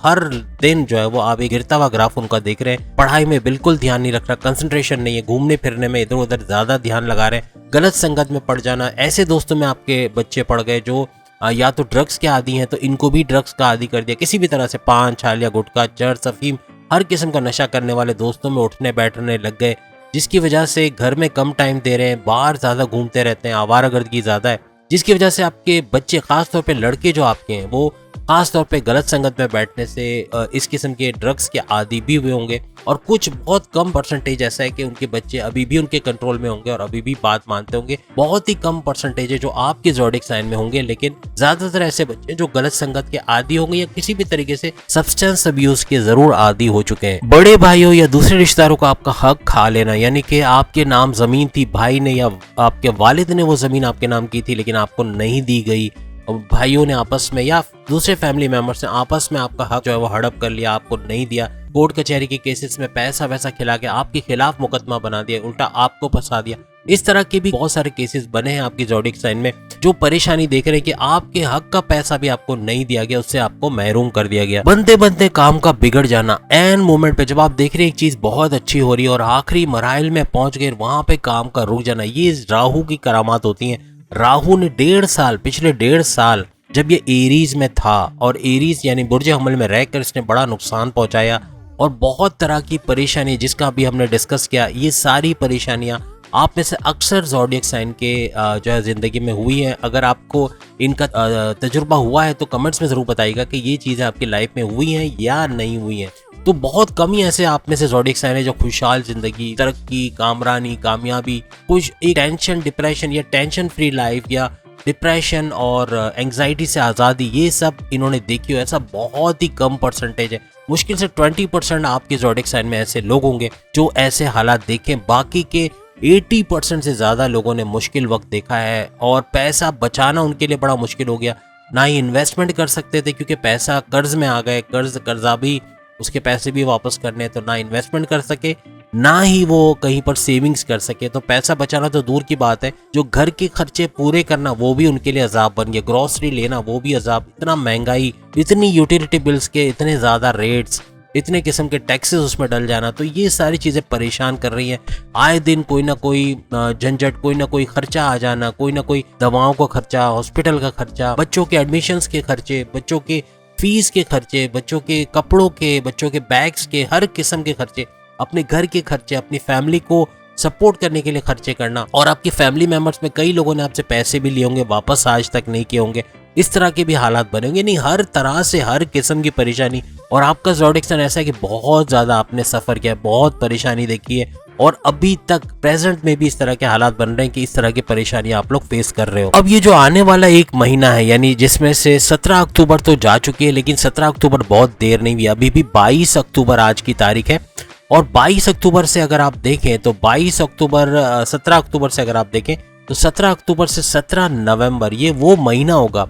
हर दिन जो है वो आप एक गिरता हुआ ग्राफ उनका देख रहे हैं। पढ़ाई में बिल्कुल ध्यान नहीं रख रहा, कंसंट्रेशन नहीं है, घूमने फिरने में इधर उधर ज्यादा ध्यान लगा रहे हैं, गलत संगत में पड़ जाना। ऐसे दोस्तों में आपके बच्चे पड़ गए जो या तो ड्रग्स के आदी हैं, तो इनको भी ड्रग्स का आदी कर दिया, किसी भी तरह से पान, छालिया, गुटखा, चरस, अफीम, हर किस्म का नशा करने वाले दोस्तों में उठने बैठने लग गए, जिसकी वजह से घर में कम टाइम दे रहे हैं, बाहर ज्यादा घूमते रहते हैं, आवारागर्दी ज्यादा है, जिसकी वजह से आपके बच्चे, खासतौर पे लड़के जो आपके हैं, वो खास तौर पे गलत संगत में बैठने से इस किस्म के ड्रग्स के आदी भी हुए होंगे। और कुछ बहुत कम परसेंटेज ऐसा है कि उनके बच्चे अभी भी उनके कंट्रोल में होंगे और अभी भी बात मानते होंगे। बहुत ही कम परसेंटेज है जो आपके ज़ोडिएक साइन में होंगे, लेकिन ज्यादातर ऐसे बच्चे जो गलत संगत के आदी होंगे या किसी भी तरीके से सब्सटेंस अब्यूज के जरूर आदी हो चुके हैं। बड़े भाइयों या दूसरे रिश्तेदारों का आपका हक खा लेना, यानी कि आपके नाम जमीन थी, भाई ने या आपके वालिद ने वो जमीन आपके नाम की थी लेकिन आपको नहीं दी गई, भाइयों ने आपस में या दूसरे फैमिली मेंबर्स ने आपस में आपका हक जो है वो हड़प कर लिया, आपको नहीं दिया, कोर्ट कचहरी के केसेस में पैसा वैसा खिला के आपके खिलाफ मुकदमा बना दिया, उल्टा आपको फंसा दिया। इस तरह के भी बहुत सारे केसेस बने हैं आपकी ज़ोडिएक साइन में, जो परेशानी देख रहे हैं कि आपके हक का पैसा भी आपको नहीं दिया गया, उससे आपको महरूम कर दिया गया। बनते बनते काम का बिगड़ जाना, एन मोमेंट पे जब आप देख रहे हैं एक चीज बहुत अच्छी हो रही है और आखिरी मराइल में पहुंच गए, वहां पे काम का रुक जाना, ये राहु की करामात होती है। राहु ने 1.5 साल, पिछले 1.5 साल जब ये एरीज में था और एरीज यानी बुर्ज हमल में रहकर इसने बड़ा नुकसान पहुंचाया और बहुत तरह की परेशानी जिसका भी हमने डिस्कस किया, ये सारी परेशानियां आप में से अक्सर ज़ोडिएक साइन के जो है ज़िंदगी में हुई हैं। अगर आपको इनका तजुर्बा हुआ है तो कमेंट्स में ज़रूर बताइएगा कि ये चीज़ें आपकी लाइफ में हुई हैं या नहीं हुई हैं। तो बहुत कम ही ऐसे आप में से ज़ोडिएक साइन है जो खुशहाल ज़िंदगी, तरक्की, कामरानी, कामयाबी, कुछ एक टेंशन, डिप्रेशन या टेंशन फ्री लाइफ या डिप्रेशन और एंग्जाइटी से आज़ादी, ये सब इन्होंने देखी हो, ऐसा बहुत ही कम परसेंटेज है। मुश्किल से 20% आपके ज़ोडिएक साइन में ऐसे लोग होंगे जो ऐसे हालात देखें। बाकी के 80% से ज़्यादा लोगों ने मुश्किल वक्त देखा है और पैसा बचाना उनके लिए बड़ा मुश्किल हो गया। ना ही इन्वेस्टमेंट कर सकते थे क्योंकि पैसा कर्ज में आ गए, कर्जा भी, उसके पैसे भी वापस करने, तो ना इन्वेस्टमेंट कर सके, ना ही वो कहीं पर सेविंग्स कर सके। तो पैसा बचाना तो दूर की बात है, जो घर के खर्चे पूरे करना वो भी उनके लिए अजाब बन गया, ग्रोसरी लेना वो भी अजाब, इतना महंगाई, इतनी यूटिलिटी बिल्स के इतने ज़्यादा रेट्स, इतने किस्म के टैक्सेस उसमें डल जाना, तो ये सारी चीज़ें परेशान कर रही हैं। आए दिन कोई ना कोई झंझट, कोई ना कोई खर्चा आ जाना, कोई ना कोई दवाओं का खर्चा, हॉस्पिटल का खर्चा, बच्चों के एडमिशन्स के खर्चे, बच्चों के फीस के खर्चे, बच्चों के कपड़ों के, बच्चों के बैग्स के, हर किस्म के खर्चे, अपने घर के खर्चे, अपनी फैमिली को सपोर्ट करने के लिए खर्चे करना। और आपकी फैमिली मेंबर्स में कई लोगों ने आपसे पैसे भी लिए होंगे, वापस आज तक नहीं किए होंगे, इस तरह के भी हालात बने होंगे। नहीं, हर तरह से हर किस्म की परेशानी। और आपका ज़ोडिएक साइन ऐसा है कि बहुत ज़्यादा आपने सफ़र किया है, बहुत परेशानी देखी है और अभी तक प्रेजेंट में भी इस तरह के हालात बन रहे हैं कि इस तरह की परेशानी आप लोग फेस कर रहे हो। अब ये जो आने वाला एक महीना है, यानी जिसमें से 17 अक्टूबर तो जा चुकी है, लेकिन 17 अक्टूबर बहुत देर नहीं हुई, अभी भी 22 अक्टूबर आज की तारीख है। और 22 अक्टूबर से अगर आप देखें तो 22 अक्टूबर 17 अक्टूबर से अगर आप देखें तो 17 अक्टूबर से 17 नवंबर ये वो महीना होगा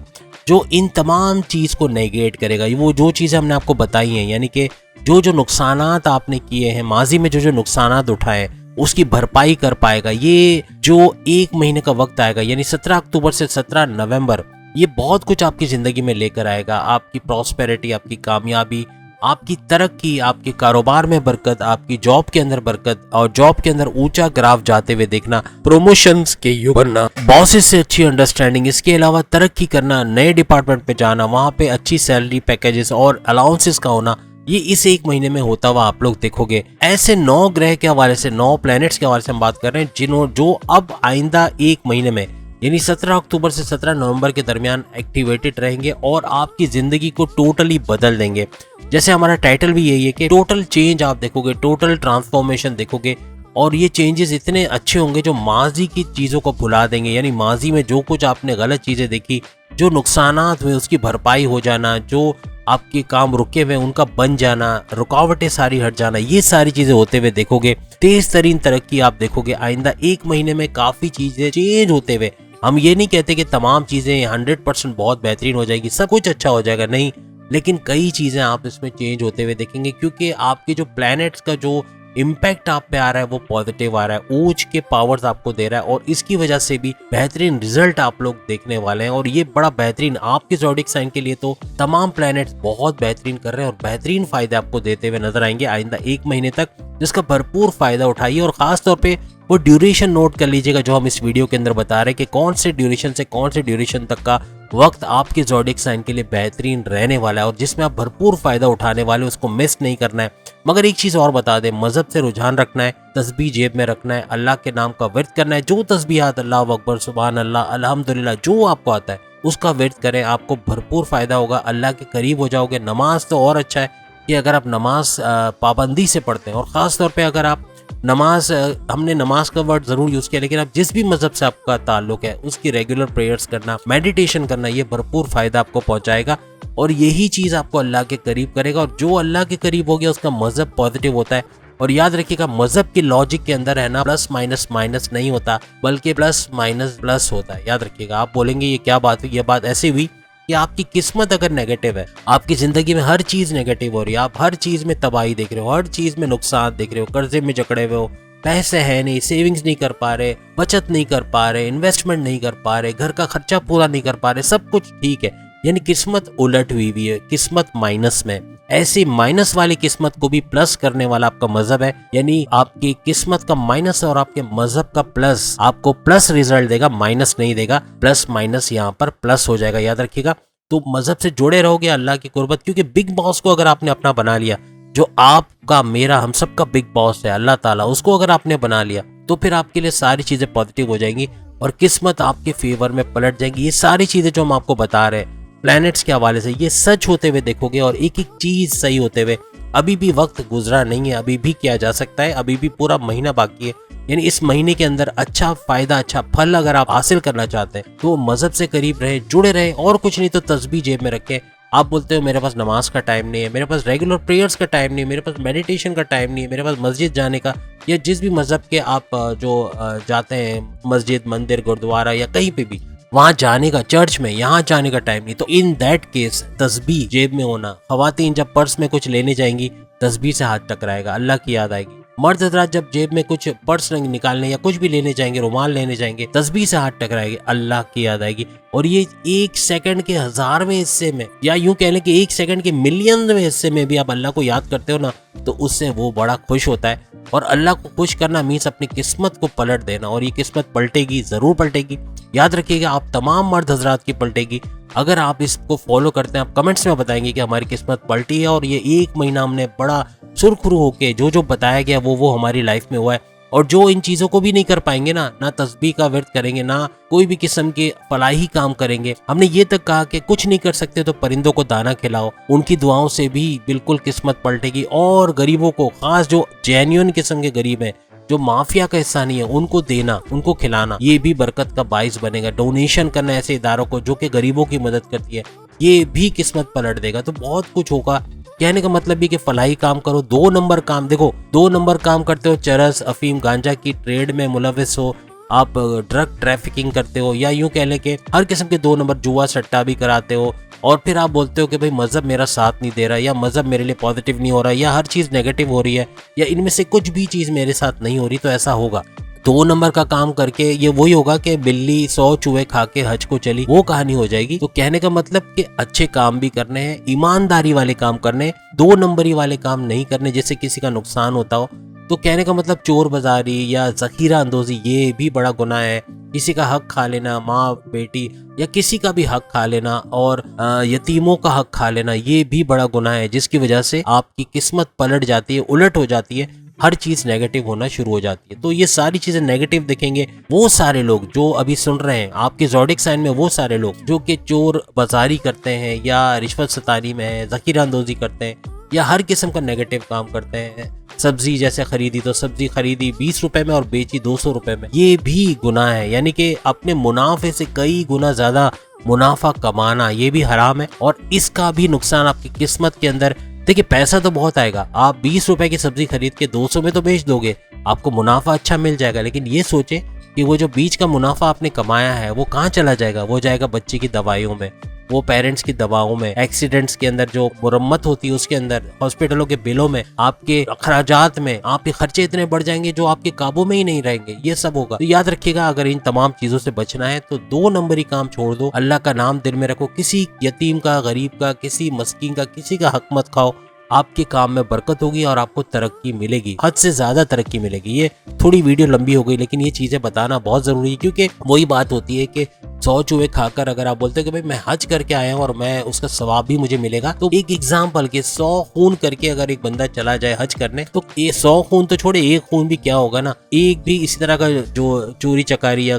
जो इन तमाम चीज़ को नेगेट करेगा। वो जो चीज़ें हमने आपको बताई हैं, यानी कि जो जो नुकसानात आपने किए हैं, माजी में जो जो नुकसानात उठाए, उसकी भरपाई कर पाएगा। ये जो 1 महीने का वक्त आएगा, यानी 17 अक्टूबर से 17 नवंबर, ये बहुत कुछ आपकी ज़िंदगी में लेकर आएगा। आपकी प्रॉस्पेरिटी, आपकी कामयाबी, आपकी तरक्की, आपके कारोबार में बरकत, आपकी जॉब के अंदर बरकत, और जॉब के अंदर ऊंचा ग्राफ जाते हुए देखना, प्रमोशंस के युग बनना, बॉसेस से अच्छी अंडरस्टैंडिंग, इसके अलावा तरक्की करना, नए डिपार्टमेंट पे जाना, वहाँ पे अच्छी सैलरी पैकेजेस और अलाउंसेस का होना, ये इस 1 महीने में होता हुआ आप लोग देखोगे। ऐसे 9 ग्रह के हवाले से, 9 प्लैनेट्स के हवाले से हम बात कर रहे हैं जो अब आइंदा 1 महीने में, यानी 17 अक्टूबर से 17 नवंबर के दरमियान एक्टिवेटेड रहेंगे और आपकी जिंदगी को टोटली बदल देंगे। जैसे हमारा टाइटल भी यही है कि टोटल चेंज आप देखोगे, टोटल ट्रांसफॉर्मेशन देखोगे, और ये चेंजेस इतने अच्छे होंगे जो माजी की चीज़ों को भुला देंगे। यानी माजी में जो कुछ आपने गलत चीज़ें देखी, जो नुकसानात हुए, उसकी भरपाई हो जाना, जो आपके काम रुके हुए उनका बन जाना, रुकावटें सारी हट जाना, ये सारी चीज़ें होते हुए देखोगे। तेज तरीन तरक्की आप देखोगे आइंदा 1 महीने में। काफ़ी चीज़ें चेंज होते हुए, हम ये नहीं कहते कि तमाम चीज़ें 100% बहुत बेहतरीन हो जाएगी, सब कुछ अच्छा हो जाएगा, नहीं, लेकिन कई चीज़ें आप इसमें चेंज होते हुए देखेंगे, क्योंकि आपके जो प्लैनेट्स का जो इम्पैक्ट आप पे आ रहा है वो पॉजिटिव आ रहा है, ऊंच के पावर्स आपको दे रहा है, और इसकी वजह से भी बेहतरीन रिजल्ट आप लोग देखने वाले हैं। और ये बड़ा बेहतरीन आपके ज़ोडिएक साइन के लिए तो तमाम प्लैनेट्स बहुत बेहतरीन कर रहे हैं और बेहतरीन फायदे आपको देते हुए नजर आएंगे आइंदा 1 महीने तक, जिसका भरपूर फायदा उठाइए। और खास तौर पे वो ड्यूरेशन नोट कर लीजिएगा जो हम इस वीडियो के अंदर बता रहे हैं कि कौन से ड्यूरेशन से कौन से ड्यूरेशन तक का वक्त आपके ज़ोडिएक साइन के लिए बेहतरीन रहने वाला है और जिसमें आप भरपूर फायदा उठाने वाले, उसको मिस नहीं करना है। मगर एक चीज़ और बता दें, मजहब से रुझान रखना है, तस्बीह जेब में रखना है, अल्लाह के नाम का विर्द करना है। जो तस्बीहात, अल्लाह अकबर, सुभान अल्लाह, अल्हम्दुलिल्लाह, जो आपको आता है उसका विर्द करें, आपको भरपूर फायदा होगा, अल्लाह के करीब हो जाओगे। नमाज तो और अच्छा है कि अगर आप नमाज पाबंदी से पढ़ते हैं, और ख़ास तौर पे अगर आप नमाज, हमने नमाज का वर्ड ज़रूर यूज़ किया, लेकिन आप जिस भी मज़हब से आपका ताल्लुक़ है उसकी रेगुलर प्रेयर्स करना, मेडिटेशन करना, ये भरपूर फ़ायदा आपको पहुंचाएगा और यही चीज़ आपको अल्लाह के करीब करेगा। और जो अल्लाह के करीब हो गया उसका मज़हब पॉजिटिव होता है। और याद रखिएगा, मज़हब की लॉजिक के अंदर है ना, प्लस माइनस माइनस नहीं होता, बल्कि प्लस माइनस प्लस होता है। याद रखिएगा। आप बोलेंगे ये क्या बात हुई? ये बात ऐसी हुई कि आपकी किस्मत अगर नेगेटिव है, आपकी ज़िंदगी में हर चीज़ नेगेटिव हो रही है, आप हर चीज़ में तबाही देख रहे हो, हर चीज़ में नुकसान देख रहे हो, कर्जे में जकड़े हुए हो, पैसे है नहीं, सेविंग्स नहीं कर पा रहे, बचत नहीं कर पा रहे, इन्वेस्टमेंट नहीं कर पा रहे, घर का खर्चा पूरा नहीं कर पा रहे, सब कुछ ठीक है, यानी किस्मत उलट हुई हुई है, किस्मत माइनस में। ऐसी माइनस वाली किस्मत को भी प्लस करने वाला आपका मजहब है, यानी आपकी किस्मत का माइनस और आपके मजहब का प्लस आपको प्लस रिजल्ट देगा, माइनस नहीं देगा। प्लस माइनस यहाँ पर प्लस हो जाएगा, याद रखिएगा। तो मजहब से जुड़े रहोगे, अल्लाह की कुर्बत, क्योंकि बिग बॉस को अगर आपने अपना बना लिया, जो आपका, मेरा, हम सबका बिग बॉस है अल्लाह ताला, उसको अगर आपने बना लिया तो फिर आपके लिए सारी चीज़ें पॉजिटिव हो जाएंगी और किस्मत आपके फेवर में पलट जाएगी। ये सारी चीज़ें जो हम आपको बता रहे हैं प्लैनेट्स के हवाले से, ये सच होते हुए देखोगे और एक एक चीज़ सही होते हुए। अभी भी वक्त गुजरा नहीं है, अभी भी किया जा सकता है, अभी भी पूरा महीना बाकी है। यानी इस महीने के अंदर अच्छा फायदा, अच्छा फल अगर आप हासिल करना चाहते हैं तो मजहब से करीब रहे, जुड़े रहे, और कुछ नहीं तो तस्बीह जेब में रखें। आप बोलते हो मेरे पास नमाज का टाइम नहीं है, मेरे पास रेगुलर प्रेयर्स का टाइम नहीं है, मेरे पास मेडिटेशन का टाइम नहीं है, मेरे पास मस्जिद जाने का, या जिस भी मजहब के आप जो जाते हैं, मस्जिद, मंदिर, गुरुद्वारा या कहीं पे भी, वहाँ जाने का, चर्च में यहाँ जाने का टाइम नहीं, तो इन दैट केस तस्बीह जेब में होना। खवातीन जब पर्स में कुछ लेने जाएंगी, तस्बीह से हाथ टकराएगा, अल्लाह की याद आएगी। मर्द हज़रात जब जेब में कुछ पर्स निकालने या कुछ भी लेने जाएंगे, रुमाल लेने जाएंगे, तस्बीह से हाथ टकराएंगे, अल्लाह की याद आएगी। और ये 1 सेकंड के 1000वें हिस्से में, या यूं कह लें कि 1 सेकंड के मिलियनवें हिस्से में भी आप अल्लाह को याद करते हो ना, तो उससे वो बड़ा खुश होता है। और अल्लाह को खुश करना मीन्स अपनी किस्मत को पलट देना, और ये किस्मत पलटेगी, ज़रूर पलटेगी। याद रखिएगा, आप तमाम मर्द हज़रात की पलटेगी अगर आप इसको फॉलो करते हैं। आप कमेंट्स में बताएंगे कि हमारी किस्मत पलटी है और ये 1 महीना हमने बड़ा सुरखरू होके जो बताया गया वो हमारी लाइफ में हुआ है। और जो इन चीज़ों को भी नहीं कर पाएंगे ना तस्बीह का विर्द करेंगे, ना कोई भी किस्म के फलाही काम करेंगे। हमने ये तक कहा कि कुछ नहीं कर सकते तो परिंदों को दाना खिलाओ, उनकी दुआओं से भी बिल्कुल किस्मत पलटेगी। और गरीबों को, खास जो जेन्युइन किस्म के गरीब हैं, जो माफिया का हिस्सा नहीं है, उनको देना, उनको खिलाना, ये भी बरकत का बाइस बनेगा। डोनेशन करना ऐसे इदारों को जो कि गरीबों की मदद करती है, ये भी किस्मत पलट देगा। तो बहुत कुछ होगा। कहने का मतलब भी कि फलाही काम करो। 2 नंबर काम, देखो 2 नंबर काम करते हो, चरस, अफीम, गांजा की ट्रेड में मुलविस हो, आप ड्रग ट्रैफिकिंग करते हो, या यूं कह लें कि हर किस्म के 2 नंबर, जुआ सट्टा भी कराते हो, और फिर आप बोलते हो कि भाई मजहब मेरा साथ नहीं दे रहा, या मजहब मेरे लिए पॉजिटिव नहीं हो रहा, या हर चीज़ नेगेटिव हो रही है, या इनमें से कुछ भी चीज़ मेरे साथ नहीं हो रही, तो ऐसा होगा। 2 नंबर का काम करके ये वही होगा कि बिल्ली 100 चूहे खा के हज को चली, वो कहानी हो जाएगी। तो कहने का मतलब कि अच्छे काम भी करने हैं, ईमानदारी वाले काम करने हैं, 2 नंबरी वाले काम नहीं करने जिससे किसी का नुकसान होता हो। तो कहने का मतलब चोर बाजारी या ज़ख़ीरा अंदोज़ी ये भी बड़ा गुनाह है। किसी का हक खा लेना, माँ बेटी या किसी का भी हक खा लेना, और यतीमों का हक खा लेना, ये भी बड़ा गुनाह है, जिसकी वजह से आपकी किस्मत पलट जाती है, उलट हो जाती है, हर चीज नेगेटिव होना शुरू हो जाती है। तो ये सारी चीजें नेगेटिव दिखेंगे वो सारे लोग जो अभी सुन रहे हैं, आपके ज़ोडिएक साइन में वो सारे लोग जो कि चोर बाजारी करते हैं, या रिश्वत सतारी में है, ज़ख़ीरा अंदोज़ी करते हैं, या हर किस्म का नेगेटिव काम करते हैं। सब्जी जैसे खरीदी तो सब्जी खरीदी 20 रुपए में और बेची 200 रुपए में, ये भी गुनाह है। यानी कि अपने मुनाफे से कई गुना ज्यादा मुनाफा कमाना, ये भी हराम है, और इसका भी नुकसान आपकी किस्मत के अंदर। देखिए पैसा तो बहुत आएगा, आप 20 रुपए की सब्जी खरीद के 200 में तो बेच दोगे, आपको मुनाफा अच्छा मिल जाएगा, लेकिन ये सोचे कि वो जो बीच का मुनाफा आपने कमाया है वो कहाँ चला जाएगा। वो जाएगा बच्चे की दवाइयों में, वो पेरेंट्स की दवाओं में, एक्सीडेंट्स के अंदर जो मुरम्मत होती है उसके अंदर, हॉस्पिटलों के बिलों में, आपके अखराजात में, आपके खर्चे इतने बढ़ जाएंगे जो आपके काबू में ही नहीं रहेंगे। ये सब होगा। तो याद रखिएगा, अगर इन तमाम चीजों से बचना है तो 2 नंबरी काम छोड़ दो, अल्लाह का नाम दिल में रखो, किसी यतीम का, गरीब का, किसी मस्कीन का, किसी का हक मत खाओ। आपके काम में बरकत होगी और आपको तरक्की मिलेगी, हद से ज्यादा तरक्की मिलेगी। ये थोड़ी वीडियो लंबी हो गई, लेकिन ये चीजें बताना बहुत जरूरी है, क्योंकि वही बात होती है कि 100 चूहे खाकर अगर आप बोलते हो कि भाई मैं हज करके आया हूँ और मैं उसका सवाब भी मुझे मिलेगा, तो एक एग्जाम्पल के 100 खून करके अगर एक बंदा चला जाए हज करने, तो ये 100 खून तो छोड़े, एक खून भी क्या होगा ना, एक भी इसी तरह का जो चोरी चकारी या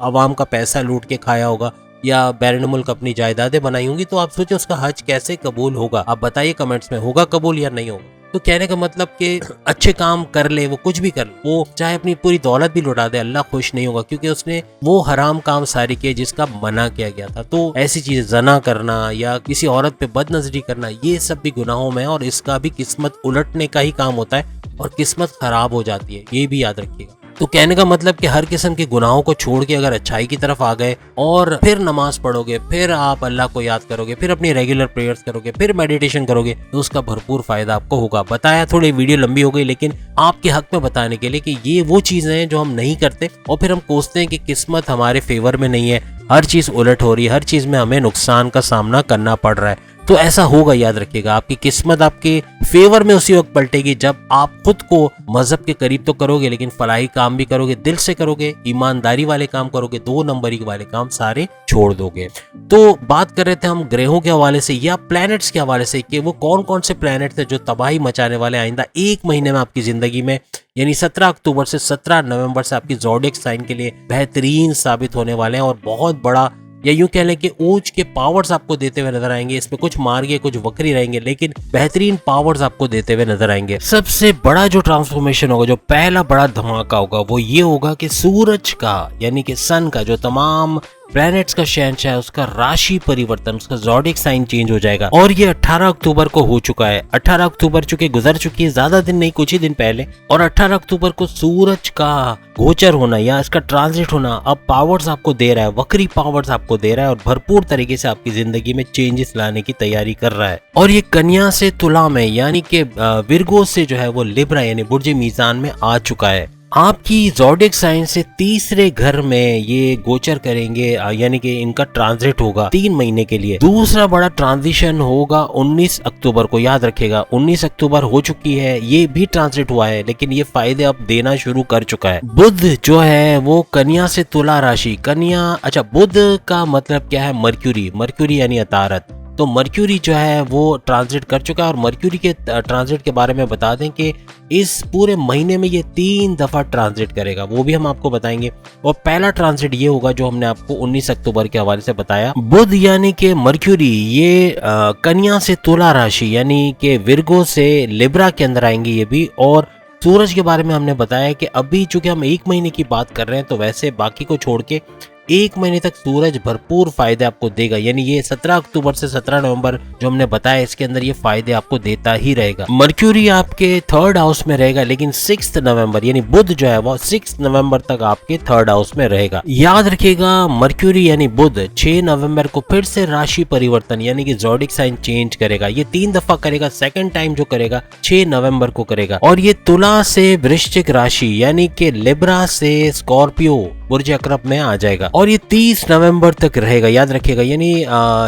आवाम का पैसा लूट के खाया होगा, या बैरन मुल्क अपनी जायदादें बनाई होंगी, तो आप सोचो उसका हज कैसे कबूल होगा। आप बताइए कमेंट्स में, होगा कबूल या नहीं होगा। तो कहने का मतलब कि अच्छे काम कर ले, वो कुछ भी कर ले, वो चाहे अपनी पूरी दौलत भी लुटा दे, अल्लाह खुश नहीं होगा, क्योंकि उसने वो हराम काम सारी किए जिसका मना किया गया था। तो ऐसी चीजें जना करना या किसी औरत पे बदनजरी करना, ये सब भी गुनाहों में, और इसका भी किस्मत उलटने का ही काम होता है और किस्मत खराब हो जाती है, ये भी याद रखिएगा। तो कहने का मतलब कि हर किस्म के गुनाहों को छोड़ के अगर अच्छाई की तरफ आ गए और फिर नमाज पढ़ोगे, फिर आप अल्लाह को याद करोगे, फिर अपनी रेगुलर प्रेयर्स करोगे, फिर मेडिटेशन करोगे, तो उसका भरपूर फायदा आपको होगा। बताया थोड़ी वीडियो लंबी हो गई, लेकिन आपके हक में बताने के लिए कि ये वो चीजें हैं जो हम नहीं करते, और फिर हम कोसते हैं कि किस्मत हमारे फेवर में नहीं है, हर चीज उलट हो रही है, हर चीज में हमें नुकसान का सामना करना पड़ रहा है। तो ऐसा होगा, याद रखिएगा, आपकी किस्मत आपके फेवर में उसी वक्त पलटेगी जब आप खुद को मजहब के करीब तो करोगे, लेकिन फलाही काम भी करोगे, दिल से करोगे, ईमानदारी वाले काम करोगे, 2 नंबरी वाले काम सारे छोड़ दोगे। तो बात कर रहे थे हम ग्रहों के हवाले से या प्लैनेट्स के हवाले से कि वो कौन कौन से प्लैनेट्स हैं जो तबाही मचाने वाले आइंदा 1 महीने में आपकी जिंदगी में, यानी 17 अक्टूबर से 17 नवंबर से आपकी ज़ोडिएक साइन के लिए बेहतरीन साबित होने वाले हैं, और बहुत बड़ा, या यूं कह लें कि ऊंच के पावर्स आपको देते हुए नजर आएंगे। इसमें कुछ मार्गे कुछ वक्री रहेंगे, लेकिन बेहतरीन पावर्स आपको देते हुए नजर आएंगे। सबसे बड़ा जो ट्रांसफॉर्मेशन होगा, जो पहला बड़ा धमाका होगा, वो ये होगा कि सूरज का, यानी कि सन का, जो तमाम प्लैनेट्स का शहंशाह है, उसका राशि परिवर्तन, उसका ज़ोडिएक साइन चेंज हो जाएगा। और ये 18 अक्टूबर को हो चुका है। 18 अक्टूबर चुके गुजर चुकी है, ज्यादा दिन नहीं, कुछ ही दिन पहले। और 18 अक्टूबर को सूरज का गोचर होना या इसका ट्रांजिट होना अब पावर्स आपको दे रहा है, वक्री पावर्स आपको दे रहा है, और भरपूर तरीके से आपकी जिंदगी में चेंजेस लाने की तैयारी कर रहा है। और ये कन्या से तुला में, यानी कि विर्गो से जो है वो लिब्रा यानी बुर्ज मीजान में आ चुका है। आपकी ज़ोडिएक साइन से तीसरे घर में ये गोचर करेंगे, यानी कि इनका ट्रांजिट होगा 3 महीने के लिए। दूसरा बड़ा ट्रांजिशन होगा 19 अक्टूबर को, याद रखिएगा 19 अक्टूबर हो चुकी है, ये भी ट्रांजिट हुआ है, लेकिन ये फायदे अब देना शुरू कर चुका है। बुध जो है वो कन्या से तुला राशि, कन्या, अच्छा बुध का मतलब क्या है, मर्क्यूरी, मर्क्यूरी यानी अतारत। तो मर्क्यूरी जो है वो ट्रांजिट कर चुका है, और मर्क्यूरी के ट्रांजिट के बारे में बता दें कि इस पूरे महीने में ये 3 दफा ट्रांजिट करेगा, वो भी हम आपको बताएंगे। और पहला ट्रांजिट ये होगा जो हमने आपको 19 अक्टूबर के हवाले से बताया। बुध यानी कि मर्क्यूरी ये कन्या से तुला राशि यानी कि विर्गो से लिब्रा के अंदर आएंगे ये भी। और सूरज के बारे में हमने बताया कि अभी चूंकि हम 1 महीने की बात कर रहे हैं, तो वैसे बाकी को छोड़ के 1 महीने तक सूरज भरपूर फायदे आपको देगा। यानी ये 17 अक्टूबर से 17 नवंबर जो हमने बताया इसके अंदर ये फायदे आपको देता ही रहेगा। मर्क्यूरी आपके 3rd हाउस में रहेगा, लेकिन 6 नवंबर यानी बुध जो है वो 6 नवंबर तक आपके 3rd हाउस में रहेगा। याद रखिएगा मर्क्यूरी यानी बुध 6 नवंबर को फिर से राशि परिवर्तन यानी कि ज़ोडिक साइन चेंज करेगा। ये 3 दफा करेगा, सेकंड टाइम जो करेगा 6 नवंबर को करेगा। और ये तुला से वृश्चिक राशि यानी कि लिब्रा से स्कॉर्पियो बुर्ज अकरब में आ जाएगा और ये 30 नवंबर तक रहेगा। याद रखिएगा यानी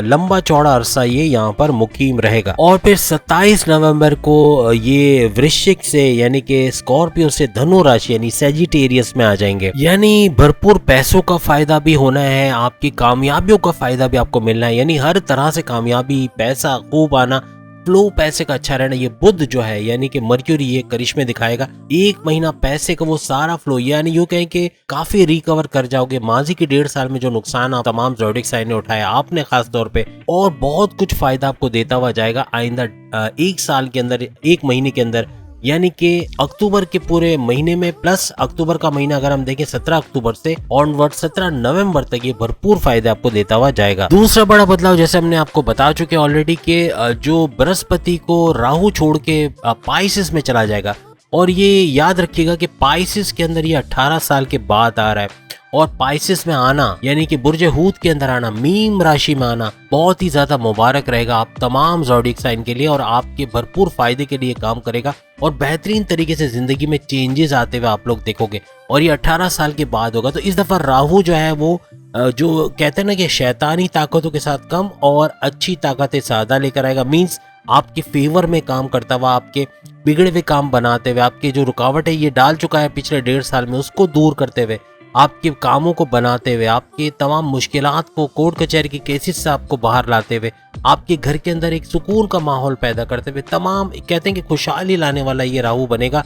लंबा चौड़ा अरसा ये यहाँ पर मुकीम रहेगा। और फिर 27 नवंबर को ये वृश्चिक से यानी कि स्कॉर्पियो से धनु राशि यानी सैजिटेरियस में आ जाएंगे। यानी भरपूर पैसों का फायदा भी होना है, आपकी कामयाबियों का फायदा भी आपको मिलना है। यानी हर तरह से कामयाबी, पैसा खूब आना, फ्लो पैसे का अच्छा रहना। ये बुध जो है यानी कि मर्क्यूरी ये करिश्मे दिखाएगा। 1 महीना पैसे का वो सारा फ्लो, यानी यूं कहें कि काफी रिकवर कर जाओगे माजी के 1.5 साल में जो नुकसान आप तमाम ज़ोडिक साइन ने उठाया आपने खास तौर पे, और बहुत कुछ फायदा आपको देता हुआ जाएगा आइंदा 1 साल के अंदर, 1 महीने के अंदर। यानी कि अक्टूबर के पूरे महीने में प्लस अक्टूबर का महीना अगर हम देखें 17 अक्टूबर से ऑनवर्ड 17 नवंबर तक ये भरपूर फायदे आपको देता हुआ जाएगा। दूसरा बड़ा बदलाव जैसे हमने आपको बता चुके ऑलरेडी कि जो बृहस्पति को राहु छोड़ के पाइसिस में चला जाएगा। और ये याद रखिएगा कि पाइसिस के अंदर ये 18 साल के बाद आ रहा है। और पाइसिस में आना यानी कि बुर्ज हूत के अंदर आना, मीन राशि में आना बहुत ही ज्यादा मुबारक रहेगा आप तमाम ज़ोडिक साइन के लिए और आपके भरपूर फायदे के लिए काम करेगा और बेहतरीन तरीके से जिंदगी में चेंजेस आते हुए आप लोग देखोगे। और ये 18 साल के बाद होगा। तो इस दफा राहु जो है वो जो कहते हैं ना कि शैतानी ताकतों के साथ कम और अच्छी ताकतें ज्यादा लेकर आएगा। मीन्स आपके फेवर में काम करता हुआ, आपके बिगड़े हुए काम बनाते हुए, आपके जो रुकावट है ये डाल चुका है पिछले 1.5 साल में उसको दूर करते हुए, आपके कामों को बनाते हुए, आपके तमाम मुश्किलात को कोर्ट कचहरी के केसेस से आपको बाहर लाते हुए, आपके घर के अंदर एक सुकून का माहौल पैदा करते हुए, तमाम कहते हैं कि खुशहाली लाने वाला ये राहु बनेगा।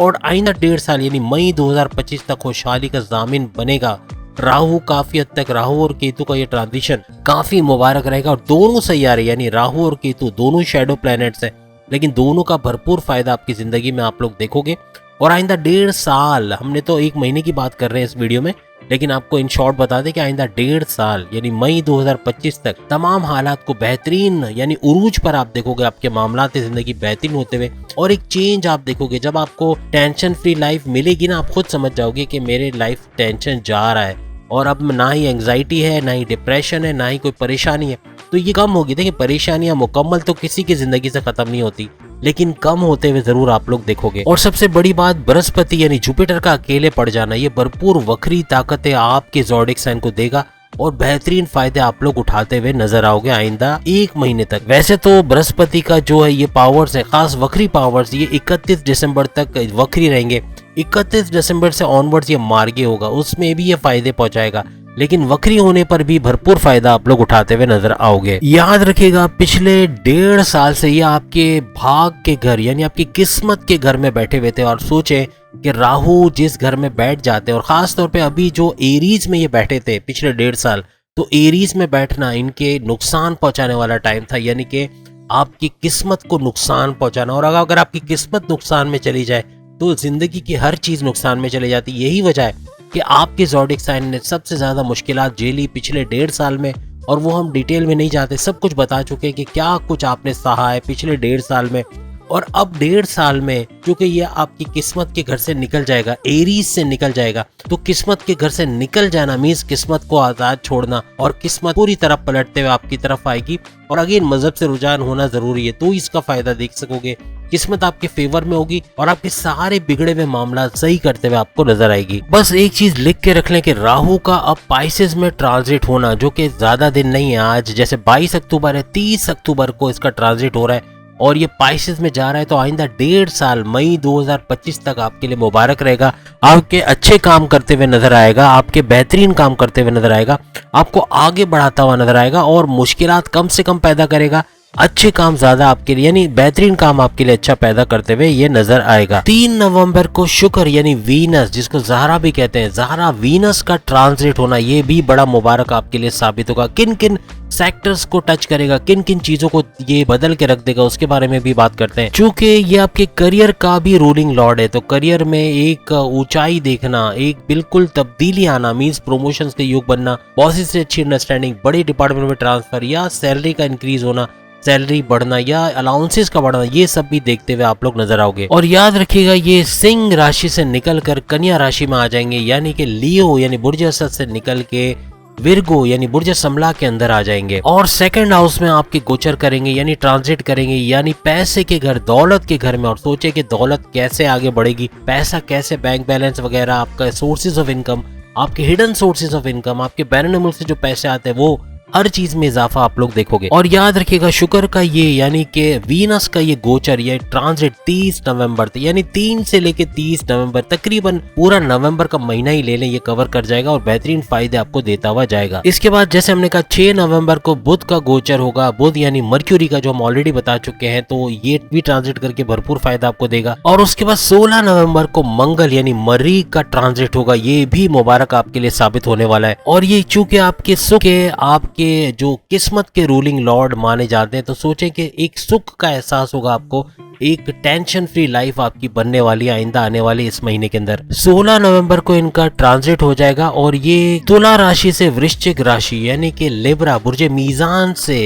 और आइंदा 1.5 साल यानी मई 2025 तक खुशहाली का जामिन बनेगा राहु। काफी हद तक राहु और केतु का ये ट्रांजिशन काफी मुबारक रहेगा। और दोनों सैयारे यानी राहु और केतु दोनों शैडो प्लैनेट्स हैं, लेकिन दोनों का भरपूर फायदा आपकी जिंदगी में आप लोग देखोगे। और आइंदा 1.5 साल, हमने तो 1 महीने की बात कर रहे हैं इस वीडियो में, लेकिन आपको इन शॉर्ट बता दें कि आइंदा 1.5 साल यानी मई 2025 तक तमाम हालात को बेहतरीन यानी उरूज पर आप देखोगे, आपके मामलात जिंदगी बेहतरीन होते हुए। और एक चेंज आप देखोगे जब आपको टेंशन फ्री लाइफ मिलेगी ना, आप खुद समझ जाओगे कि मेरे लाइफ टेंशन जा रहा है और अब ना ही एंग्जाइटी है, ना ही डिप्रेशन है, ना ही कोई परेशानी है, तो ये कम होगी। देखिए परेशानियां मुकम्मल तो किसी की जिंदगी से खत्म नहीं होती, लेकिन कम होते हुए जरूर आप लोग देखोगे। और सबसे बड़ी बात, बृहस्पति यानी जुपिटर का अकेले पड़ जाना ये भरपूर वक्री ताकतें आपके ज़ोडिक साइन को देगा और बेहतरीन फायदे आप लोग उठाते हुए नजर आओगे आइंदा 1 महीने तक। वैसे तो बृहस्पति का जो है ये पावर्स है, खास वक्री पावर्स, ये 31 दिसंबर तक वक्री रहेंगे। 31 दिसंबर से ऑनवर्ड्स ये मार्गी होगा, उसमें भी ये फायदे पहुंचाएगा, लेकिन वक्री होने पर भी भरपूर फायदा आप लोग उठाते हुए नजर आओगे। याद रखिएगा पिछले 1.5 साल से ये आपके भाग के घर यानी आपकी किस्मत के घर में बैठे हुए थे। और सोचे कि राहु जिस घर में बैठ जाते हैं, और खास तौर पे अभी जो एरीज में ये बैठे थे पिछले 1.5 साल, तो एरीज में बैठना इनके नुकसान पहुंचाने वाला टाइम था, यानी कि आपकी किस्मत को नुकसान पहुंचाना। और अगर आपकी किस्मत नुकसान में चली जाए तो जिंदगी की हर चीज नुकसान में चली जाती। यही वजह है कि आपके ज़ोडिक साइन ने सबसे ज्यादा मुश्किलात झेली पिछले 1.5 साल में, और वो हम डिटेल में नहीं जाते, सब कुछ बता चुके हैं कि क्या कुछ आपने सहा है पिछले 1.5 साल में। और अब 1.5 साल में क्योंकि ये आपकी किस्मत के घर से निकल जाएगा, एरीज से निकल जाएगा, तो किस्मत के घर से निकल जाना मीन्स किस्मत को आजाद छोड़ना, और किस्मत पूरी तरह पलटते हुए आपकी तरफ आएगी। और अगेन मजहब से रुझान होना जरूरी है, तो इसका फायदा देख सकोगे। किस्मत आपके फेवर में होगी और आपके सारे बिगड़े हुए मामला सही करते हुए आपको नजर आएगी। बस एक चीज लिख के रख लें कि राहु का अब पाइसेस में ट्रांजिट होना, जो कि ज्यादा दिन नहीं है, आज जैसे 22 अक्टूबर है, 30 अक्टूबर को इसका ट्रांजिट हो रहा है और ये पाइसेस में जा रहा है। तो आइंदा 1.5 साल मई 2025 तक आपके लिए मुबारक रहेगा। आपके अच्छे काम करते हुए नजर आएगा, आपके बेहतरीन काम करते हुए नजर आएगा, आपको आगे बढ़ाता हुआ नजर आएगा और मुश्किलात कम से कम पैदा करेगा, अच्छे काम ज्यादा आपके लिए यानी बेहतरीन काम आपके लिए अच्छा पैदा करते हुए ये नजर आएगा। 3 नवंबर को शुक्र यानी वीनस, जिसको ज़हरा भी कहते हैं, ज़हरा वीनस का ट्रांजिट होना ये भी बड़ा मुबारक आपके लिए साबित होगा। किन किन सेक्टर्स को टच करेगा, किन किन चीजों को ये बदल के रख देगा, उसके बारे में भी बात करते हैं। चूंकि ये आपके करियर का भी रूलिंग लॉर्ड है, तो करियर में एक ऊंचाई देखना, एक बिल्कुल तब्दीली आना, मींस प्रमोशंस के योग बनना, बॉसेस से अच्छी अंडरस्टैंडिंग, बड़ी डिपार्टमेंट में ट्रांसफर या सैलरी का इंक्रीज होना, सैलरी बढ़ना या अलाउंसेस का बढ़ना, ये सब भी देखते हुए आप लोग नजर आओगे। और याद रखिएगा ये सिंह राशि से निकल कर कन्या राशि में आ जाएंगे, यानी कि लियो यानी बुर्ज असद से निकल के विर्गो यानी बुर्ज समला के अंदर आ जाएंगे और सेकंड हाउस में आपके गोचर करेंगे, यानी ट्रांजिट करेंगे, यानी पैसे के घर, दौलत के घर में। और सोचे कि दौलत कैसे आगे बढ़ेगी, पैसा कैसे, बैंक बैलेंस वगैरह, आपका सोर्सेज ऑफ इनकम, आपके हिडन सोर्सेज ऑफ इनकम, आपके बैरून मुल्क से जो पैसे आते हैं, वो हर चीज में इजाफा आप लोग देखोगे। और याद रखिएगा शुक्र का ये यानी कि वीनस का ये गोचर, ये ट्रांजिट 30 नवंबर तक, यानी 3 से लेके 30 नवंबर, तकरीबन पूरा नवंबर का महीना ही ले लें, ये कवर कर जाएगा और बेहतरीन फायदे आपको देता हुआ जाएगा। इसके बाद जैसे हमने कहा 6 नवंबर को बुध का गोचर होगा, बुध यानी मर्क्यूरी का, जो हम ऑलरेडी बता चुके हैं, तो ये भी ट्रांजिट करके भरपूर फायदा आपको देगा। और उसके बाद 16 नवंबर को मंगल यानी मरीख का ट्रांजिट होगा, ये भी मुबारक आपके लिए साबित होने वाला है। और ये चूंकि आपके सुख है, आपके जो किस्मत के रूलिंग लॉर्ड माने जाते हैं, तो सोचें कि एक सुख का एहसास होगा आपको, एक टेंशन फ्री लाइफ आपकी बनने वाली आइंदा आने वाली इस महीने के अंदर। 16 नवंबर को इनका ट्रांजिट हो जाएगा और ये तुला राशि से वृश्चिक राशि यानी कि लिब्रा बुर्ज मीजान से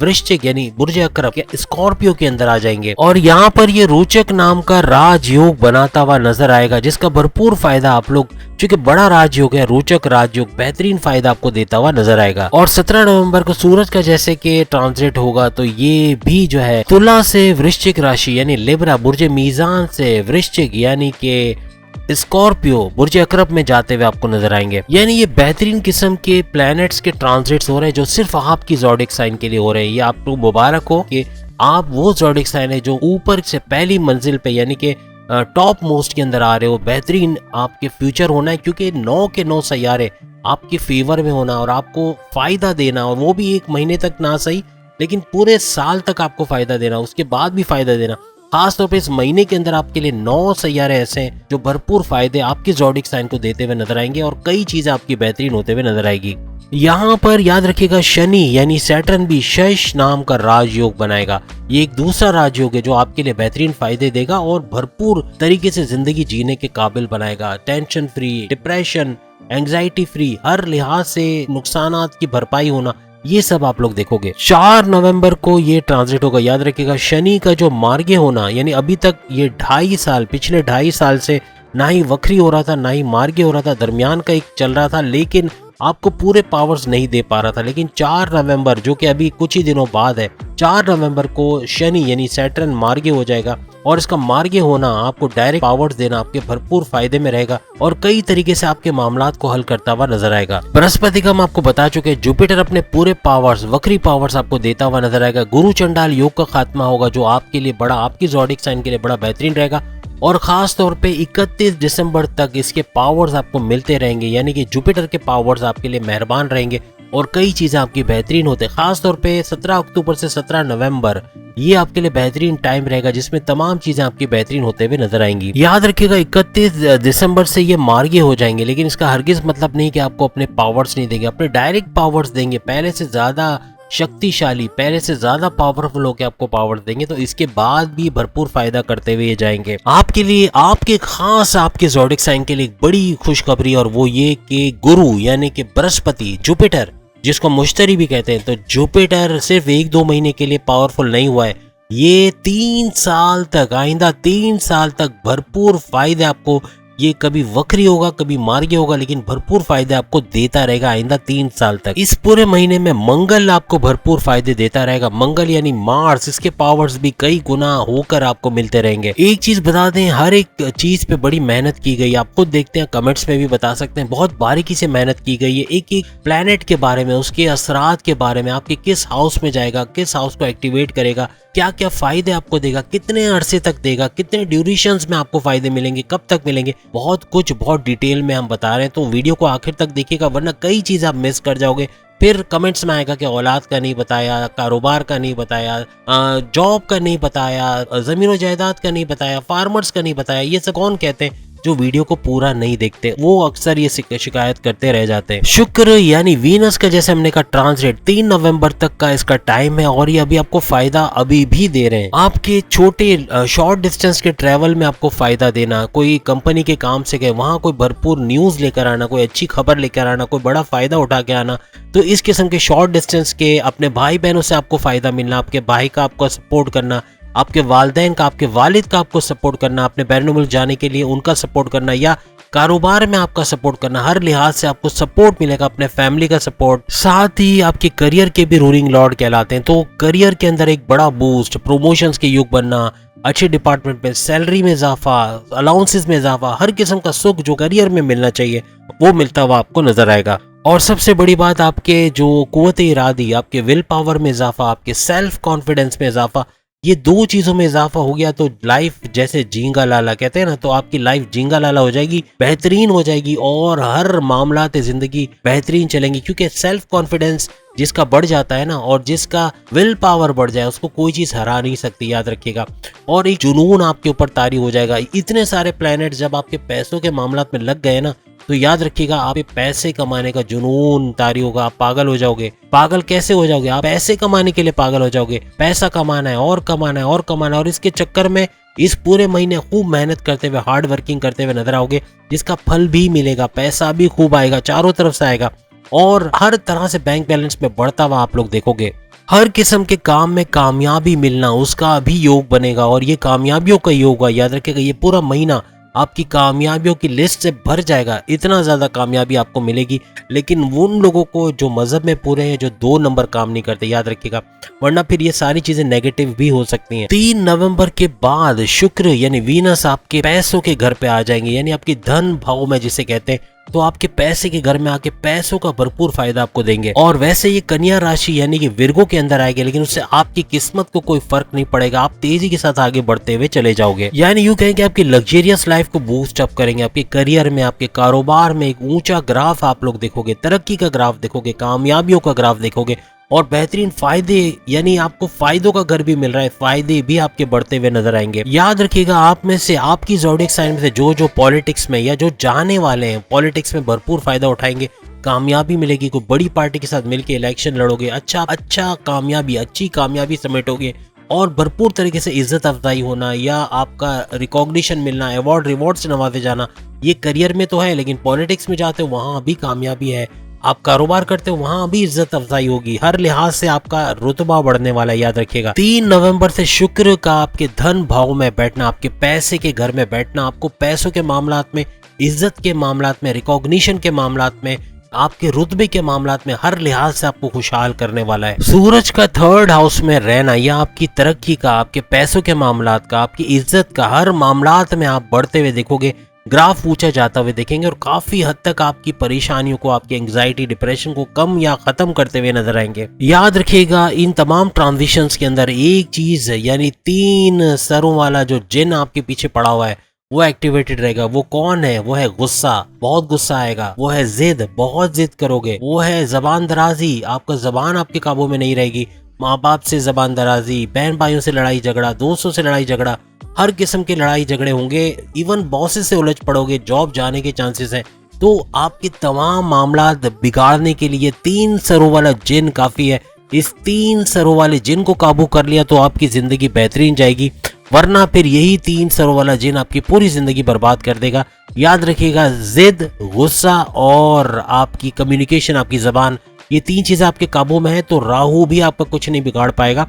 वृश्चिक यानी बुर्ज अकरब स्कॉर्पियो के अंदर आ जाएंगे। और यहाँ पर ये रोचक नाम का राजयोग बनाता हुआ नजर आएगा, जिसका भरपूर फायदा आप लोग, क्योंकि बड़ा राजयोग है, रोचक राजयोग, बेहतरीन फायदा आपको देता हुआ नजर आएगा। और 17 नवंबर को सूरज का जैसे कि ट्रांजिट होगा, तो ये भी जो है तुला से वृश्चिक राशि यानी लिब्रा बुर्ज मीजान से वृश्चिक यानी कि स्कॉर्पियो बुर्ज अकरब में जाते हुए आपको नजर आएंगे। यानी ये बेहतरीन किस्म के प्लैनेट्स के ट्रांजिट्स हो रहे हैं जो सिर्फ आपकी ज़ोडिक साइन के लिए हो रहे हैं। ये आपको मुबारक हो कि आप वो ज़ोडिक साइन है जो ऊपर से पहली मंजिल पे यानी कि टॉप मोस्ट के अंदर आ रहे हो। बेहतरीन आपके फ्यूचर होना है, क्योंकि 9 के 9 सैयारे आपके फेवर में होना और आपको फायदा देना, और वो भी एक महीने तक ना सही लेकिन पूरे साल तक आपको फायदा देना, उसके बाद भी फायदा देना। खासतौर पे इस महीने के अंदर आपके लिए 9 सैयारे ऐसे हैं जो भरपूर फायदे आपके ज़ोडिक साइन को देते हुए नजर आएंगे और कई चीजें आपकी बेहतरीन होते हुए नजर आएगी। यहाँ पर याद रखिएगा शनि यानी सैटर्न भी शश नाम का राजयोग बनाएगा। ये एक दूसरा राजयोग है जो आपके लिए बेहतरीन फायदे देगा और भरपूर तरीके से जिंदगी जीने के काबिल बनाएगा। Tension free, depression, anxiety free, हर लिहाज से नुकसानात की भरपाई होना, ये सब आप लोग देखोगे। 4 नवंबर को ये ट्रांजिट होगा। याद रखिएगा शनि का जो मार्गे होना, यानी अभी तक ये 2.5 साल, पिछले 2.5 साल से ना ही वक्री हो रहा था ना ही मार्गे हो रहा था, दरमियान का एक चल रहा था, लेकिन आपको पूरे पावर्स नहीं दे पा रहा था। लेकिन 4 नवंबर जो कि अभी कुछ ही दिनों बाद है, 4 नवंबर को शनि यानी सैटर्न मार्गे हो जाएगा और इसका मार्गे होना आपको डायरेक्ट पावर्स देना आपके भरपूर फायदे में रहेगा और कई तरीके से आपके मामलात को हल करता हुआ नजर आएगा। बृहस्पति का हम आपको बता चुके हैं, जुपिटर अपने पूरे पावर्स, वक्री पावर्स आपको देता हुआ नजर आएगा। गुरु चंडाल योग का खात्मा होगा जो आपके लिए बड़ा, आपकी ज़ोडिक साइन के लिए बड़ा बेहतरीन रहेगा और खास तौर पे 31 दिसंबर तक इसके पावर्स आपको मिलते रहेंगे, यानी कि जुपिटर के पावर्स आपके लिए मेहरबान रहेंगे और कई चीजें आपकी बेहतरीन होते हैं। खास तौर पे 17 अक्टूबर से 17 नवंबर ये आपके लिए बेहतरीन टाइम रहेगा जिसमें तमाम चीजें आपकी बेहतरीन होते हुए नजर आएंगी। याद रखिएगा 31 दिसंबर से ये मार्गे हो जाएंगे, लेकिन इसका हरगिज मतलब नहीं कि आपको अपने पावर्स नहीं देंगे, अपने डायरेक्ट पावर्स देंगे, पहले से ज्यादा शक्तिशाली, पहले से ज्यादा पावरफुल होकर आपको पावर देंगे। तो इसके बाद भी भरपूर फायदा करते हुए जाएंगे आपके लिए। आपके खास आपके ज़ोडिक साइन के लिए एक बड़ी खुशखबरी, और वो ये कि गुरु यानी कि बृहस्पति, जुपिटर जिसको मुश्तरी भी कहते हैं, तो जुपिटर सिर्फ 1-2 महीने के लिए पावरफुल नहीं हुआ है, ये 3 साल तक, आइंदा 3 साल तक भरपूर फायदे आपको, ये कभी वक्री होगा कभी मार्गे होगा लेकिन भरपूर फायदे आपको देता रहेगा आइंदा 3 साल तक। इस पूरे महीने में मंगल आपको भरपूर फायदे देता रहेगा। मंगल यानी मार्स, इसके पावर्स भी कई गुना होकर आपको मिलते रहेंगे। एक चीज बता दें, हर एक चीज पे बड़ी मेहनत की गई, आप खुद देखते हैं, कमेंट्स में भी बता सकते हैं, बहुत बारीकी से मेहनत की गई है। एक एक प्लैनेट के बारे में, उसके असरात के बारे में, आपके किस हाउस में जाएगा, किस हाउस को एक्टिवेट करेगा, क्या क्या फायदे आपको देगा, कितने अरसे तक देगा, कितने ड्यूरेशंस में आपको फायदे मिलेंगे, कब तक मिलेंगे, बहुत कुछ बहुत डिटेल में हम बता रहे हैं। तो वीडियो को आखिर तक देखिएगा, वरना कई चीज आप मिस कर जाओगे। फिर कमेंट्स में आएगा कि औलाद का नहीं बताया, कारोबार का नहीं बताया, जॉब का नहीं बताया, जमीन और जायदाद का नहीं बताया, फार्मर्स का नहीं बताया। ये सब कौन कहते हैं? जो वीडियो को पूरा नहीं देखते, वो अक्सर ये शिकायत करते रह जाते हैं। शुक्र यानी वीनस का जैसे हमने कहा ट्रांसलेट 3 नवंबर तक का इसका टाइम है और ये अभी आपको फायदा अभी भी दे रहे हैं। आपके छोटे शॉर्ट डिस्टेंस के ट्रेवल में आपको फायदा देना, कोई कंपनी के काम से गए वहां कोई भरपूर न्यूज लेकर आना, कोई अच्छी खबर लेकर आना, कोई बड़ा फायदा उठा के आना, तो इस किस्म के शॉर्ट डिस्टेंस के अपने भाई बहनों से आपको फायदा मिलना, आपके भाई का आपको सपोर्ट करना, आपके वालिदैन का आपके वालिद का आपको सपोर्ट करना, अपने बैरून मुल्क जाने के लिए उनका सपोर्ट करना या कारोबार में आपका सपोर्ट करना, हर लिहाज से आपको सपोर्ट मिलेगा, अपने फैमिली का सपोर्ट। साथ ही आपके करियर के भी रूलिंग लॉर्ड कहलाते हैं, तो करियर के अंदर एक बड़ा बूस्ट, प्रमोशंस के युग बनना, अच्छे डिपार्टमेंट में सैलरी में इजाफा, अलाउंसेस में इजाफा, हर किस्म का सुख जो करियर में मिलना चाहिए वो मिलता हुआ आपको नजर आएगा। और सबसे बड़ी बात, आपके जो कुव्वत इरादी, आपके विल पावर में इजाफा, आपके सेल्फ कॉन्फिडेंस में इजाफा, ये दो चीजों में इजाफा हो गया तो लाइफ जैसे झींगा लाला कहते हैं ना, तो आपकी लाइफ झींगा लाला हो जाएगी, बेहतरीन हो जाएगी और हर मामलात जिंदगी बेहतरीन चलेंगी। क्योंकि सेल्फ कॉन्फिडेंस जिसका बढ़ जाता है ना और जिसका विल पावर बढ़ जाए उसको कोई चीज हरा नहीं सकती, याद रखिएगा। और एक जुनून आपके ऊपर तारी हो जाएगा। इतने सारे प्लैनेट जब आपके पैसों के मामलात में लग गए ना, तो याद रखिएगा आप पैसे कमाने का जुनून तारी होगा, आप पागल हो जाओगे। पागल कैसे हो जाओगे? आप पैसे कमाने के लिए पागल हो जाओगे। पैसा कमाना है और कमाना है और कमाना है, और इसके चक्कर में इस पूरे महीने खूब मेहनत करते हुए, हार्ड वर्किंग करते हुए नजर आओगे, जिसका फल भी मिलेगा, पैसा भी खूब आएगा, चारों तरफ से आएगा और हर तरह से बैंक बैलेंस में बढ़ता हुआ आप लोग देखोगे। हर किस्म के काम में कामयाबी मिलना, उसका भी योग बनेगा और ये कामयाबियों का योग है। याद रखिएगा ये पूरा महीना आपकी कामयाबियों की लिस्ट से भर जाएगा, इतना ज्यादा कामयाबी आपको मिलेगी। लेकिन उन लोगों को जो मजहब में पूरे हैं, जो 2 नंबर काम नहीं करते, याद रखिएगा, वरना फिर ये सारी चीजें नेगेटिव भी हो सकती हैं। 3 नवंबर के बाद शुक्र यानी वीनस आपके पैसों के घर पे आ जाएंगे, यानी आपकी धन भाव में जिसे कहते हैं, तो आपके पैसे के घर में आके पैसों का भरपूर फायदा आपको देंगे। और वैसे ये कन्या राशि यानी कि विर्गो के अंदर आएगी, लेकिन उससे आपकी किस्मत को कोई फर्क नहीं पड़ेगा, आप तेजी के साथ आगे बढ़ते हुए चले जाओगे। यानी यूं कहें कि आपकी लग्जरियस लाइफ को बूस्ट अप करेंगे। आपके करियर में, आपके कारोबार में एक ऊंचा ग्राफ आप लोग देखोगे, तरक्की का ग्राफ देखोगे, कामयाबियों का ग्राफ देखोगे और बेहतरीन फायदे, यानी आपको फायदों का घर भी मिल रहा है, फायदे भी आपके बढ़ते हुए नजर आएंगे। याद रखिएगा आप में से, आपकी ज़ोडिएक साइन में से जो पॉलिटिक्स में या जो जाने वाले हैं, पॉलिटिक्स में भरपूर फायदा उठाएंगे, कामयाबी मिलेगी। कोई बड़ी पार्टी के साथ मिलकर इलेक्शन लड़ोगे, अच्छी कामयाबी समेटोगे और भरपूर तरीके से इज्जत अफजाई होना या आपका रिकॉग्निशन मिलना, रिवॉर्ड से नवाजे जाना, ये करियर में तो है, लेकिन पॉलिटिक्स में जाते हो वहां भी कामयाबी है। आप कारोबार करते हो वहां भी इज्जत अफजाई होगी, हर लिहाज से आपका रुतबा बढ़ने वाला है। याद रखिएगा 3 नवंबर से शुक्र का आपके धन भाव में बैठना, आपके पैसे के घर में बैठना, आपको पैसों के मामलात में, इज्जत के मामलात में, रिकॉग्निशन के मामलात में, आपके रुतबे के मामलात में हर लिहाज से आपको खुशहाल करने वाला है। सूरज का 3rd हाउस में रहना या आपकी तरक्की का, आपके पैसों के मामलात का, आपकी इज्जत का, हर मामलात में आप बढ़ते हुए देखोगे, ग्राफ ऊंचा जाता हुए देखेंगे और काफी हद तक आपकी परेशानियों को, आपकी एंग्जाइटी, डिप्रेशन को कम या खत्म करते हुए नजर आएंगे। याद रखिएगा इन तमाम ट्रांजिशंस के अंदर एक चीज यानी 3 सरों वाला जो जिन आपके पीछे पड़ा हुआ है वो एक्टिवेटेड रहेगा। वो कौन है? वो है गुस्सा, बहुत गुस्सा आएगा। वो है जिद, बहुत जिद करोगे। वो है जबान दराजी, आपका जबान आपके काबू में नहीं रहेगी। माँ बाप से जबान दराजी, बहन भाइयों से लड़ाई झगड़ा, दोस्तों से लड़ाई झगड़ा, हर किस्म के लड़ाई झगड़े होंगे। इवन बॉसेस से उलझ पड़ोगे, जॉब जाने के चांसेस हैं। तो आपके तमाम मामला बिगाड़ने के लिए 3 सरों वाला जिन काफी है। इस 3 सरों वाले जिन को काबू कर लिया तो आपकी जिंदगी बेहतरीन जाएगी, वरना फिर यही 3 सरों वाला जिन आपकी पूरी जिंदगी बर्बाद कर देगा। याद रखिएगा जिद, गुस्सा और आपकी कम्युनिकेशन, आपकी जबान, ये 3 चीजें आपके काबू में है तो राहु भी आपका कुछ नहीं बिगाड़ पाएगा।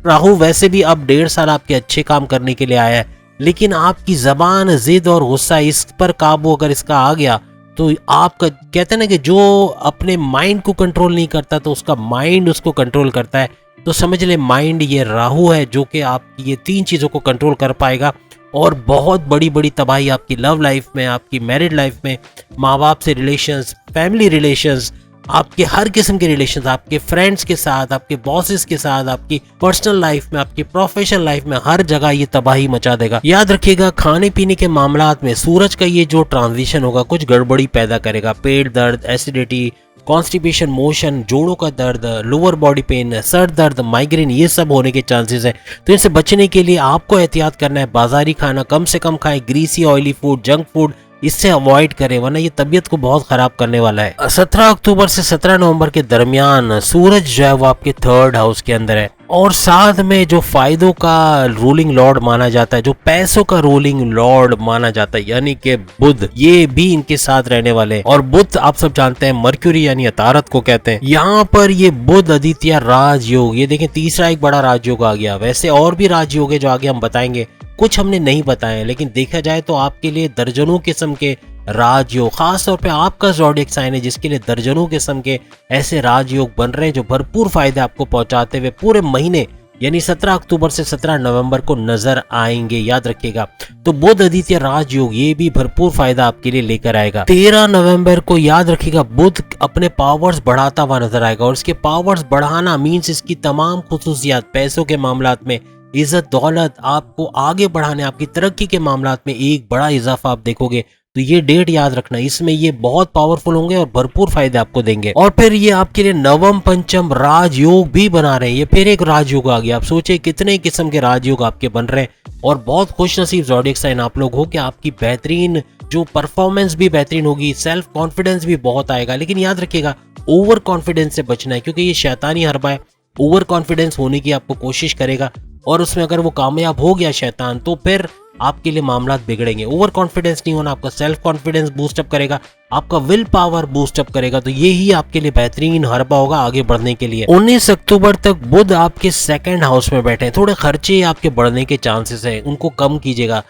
राहु वैसे भी अब 1.5 साल आपके अच्छे काम करने के लिए आया है, लेकिन आपकी जबान, जिद और गुस्सा, इस पर काबू अगर इसका आ गया तो आपका, कहते हैं ना कि जो अपने माइंड को कंट्रोल नहीं करता तो उसका माइंड उसको कंट्रोल करता है। तो समझ ले माइंड ये राहु है जो कि आपकी ये 3 चीजों को कंट्रोल कर पाएगा और बहुत बड़ी बड़ी तबाही आपकी लव लाइफ में, आपकी मैरिड लाइफ में, माँ बाप से रिलेशंस, फैमिली रिलेशंस, आपके हर किस्म के रिलेशंस, आपके फ्रेंड्स के साथ, आपके बॉसेस के साथ, आपकी पर्सनल लाइफ में, आपकी प्रोफेशनल लाइफ में, हर जगह ये तबाही मचा देगा। याद रखिएगा खाने पीने के मामलात में सूरज का ये जो ट्रांजिशन होगा कुछ गड़बड़ी पैदा करेगा। पेट दर्द, एसिडिटी, कॉन्स्टिपेशन, मोशन, जोड़ों का दर्द, लोअर बॉडी पेन, सर दर्द, माइग्रेन, ये सब होने के चांसेस है। तो इनसे बचने के लिए आपको एहतियात करना है। बाजारी खाना कम से कम खाएं, greasy oily food, junk food इससे अवॉइड करें, वरना ये तबीयत को बहुत खराब करने वाला है। 17 अक्टूबर से 17 नवंबर के दरमियान सूरज जो है वो आपके 3rd हाउस के अंदर है, और साथ में जो फायदों का रूलिंग लॉर्ड माना जाता है, जो पैसों का रूलिंग लॉर्ड माना जाता है, यानी कि बुध, ये भी इनके साथ रहने वाले हैं। और बुध आप सब जानते हैं मर्क्यूरी यानी अतारत को कहते हैं। यहाँ पर ये बुध आदित्य राजयोग, ये देखें तीसरा एक बड़ा राजयोग आ गया। वैसे और भी राजयोग है जो आगे हम बताएंगे, कुछ हमने नहीं बताए, लेकिन देखा जाए तो आपके लिए दर्जनों किस्म के राजयोग, खास तौर पे आपका ज़ोडिएक साइन है जिसके लिए दर्जनों किस्म के ऐसे राजयोग बन रहे हैं जो भरपूर फायदे आपको पहुंचाते हुए पूरे महीने यानी 17 अक्टूबर से 17 नवंबर को नजर आएंगे। याद रखिएगा, तो बुध आदित्य राजयोग ये भी भरपूर फायदा आपके लिए लेकर आएगा। 13 नवंबर को याद रखिएगा बुध अपने पावर्स बढ़ाता हुआ नजर आएगा, और इसके पावर्स बढ़ाना मीन्स इसकी तमाम खुसूसियात पैसों के मामलात में, इज्जत दौलत आपको आगे बढ़ाने, आपकी तरक्की के मामलात में एक बड़ा इजाफा आप देखोगे। तो ये डेट याद रखना, इसमें ये बहुत पावरफुल होंगे और भरपूर फायदे आपको देंगे। और फिर ये आपके लिए नवम पंचम राजयोग भी बना रहे हैं, ये फिर एक राजयोग आ गया। आप सोचिए कितने किस्म के राजयोग आपके बन रहे हैं, और बहुत खुश नसीब ज़ोडिएक साइन आप लोग हो कि आपकी बेहतरीन जो परफॉर्मेंस भी बेहतरीन होगी, सेल्फ कॉन्फिडेंस भी बहुत आएगा। लेकिन याद रखिएगा ओवर कॉन्फिडेंस से बचना है, क्योंकि ये शैतानी हरबा है। ओवर कॉन्फिडेंस होने की आपको कोशिश करेगा, और उसमें अगर वो कामयाब हो गया शैतान, तो फिर आपके लिए मामलात बिगड़ेंगे। ओवर कॉन्फिडेंस नहीं होना, आपका सेल्फ कॉन्फिडेंस बूस्टअप करेगा, आपका विल पावर बूस्टअप करेगा। तो ये ही आपके लिए बेहतरीन हरबा होगा आगे बढ़ने के लिए। 19 अक्टूबर तक बुध आपके 2nd हाउस में बैठे हैं, थोड़े खर्चे आपके बढ़ने के चांसेस है, उनको कम कीजिएगा।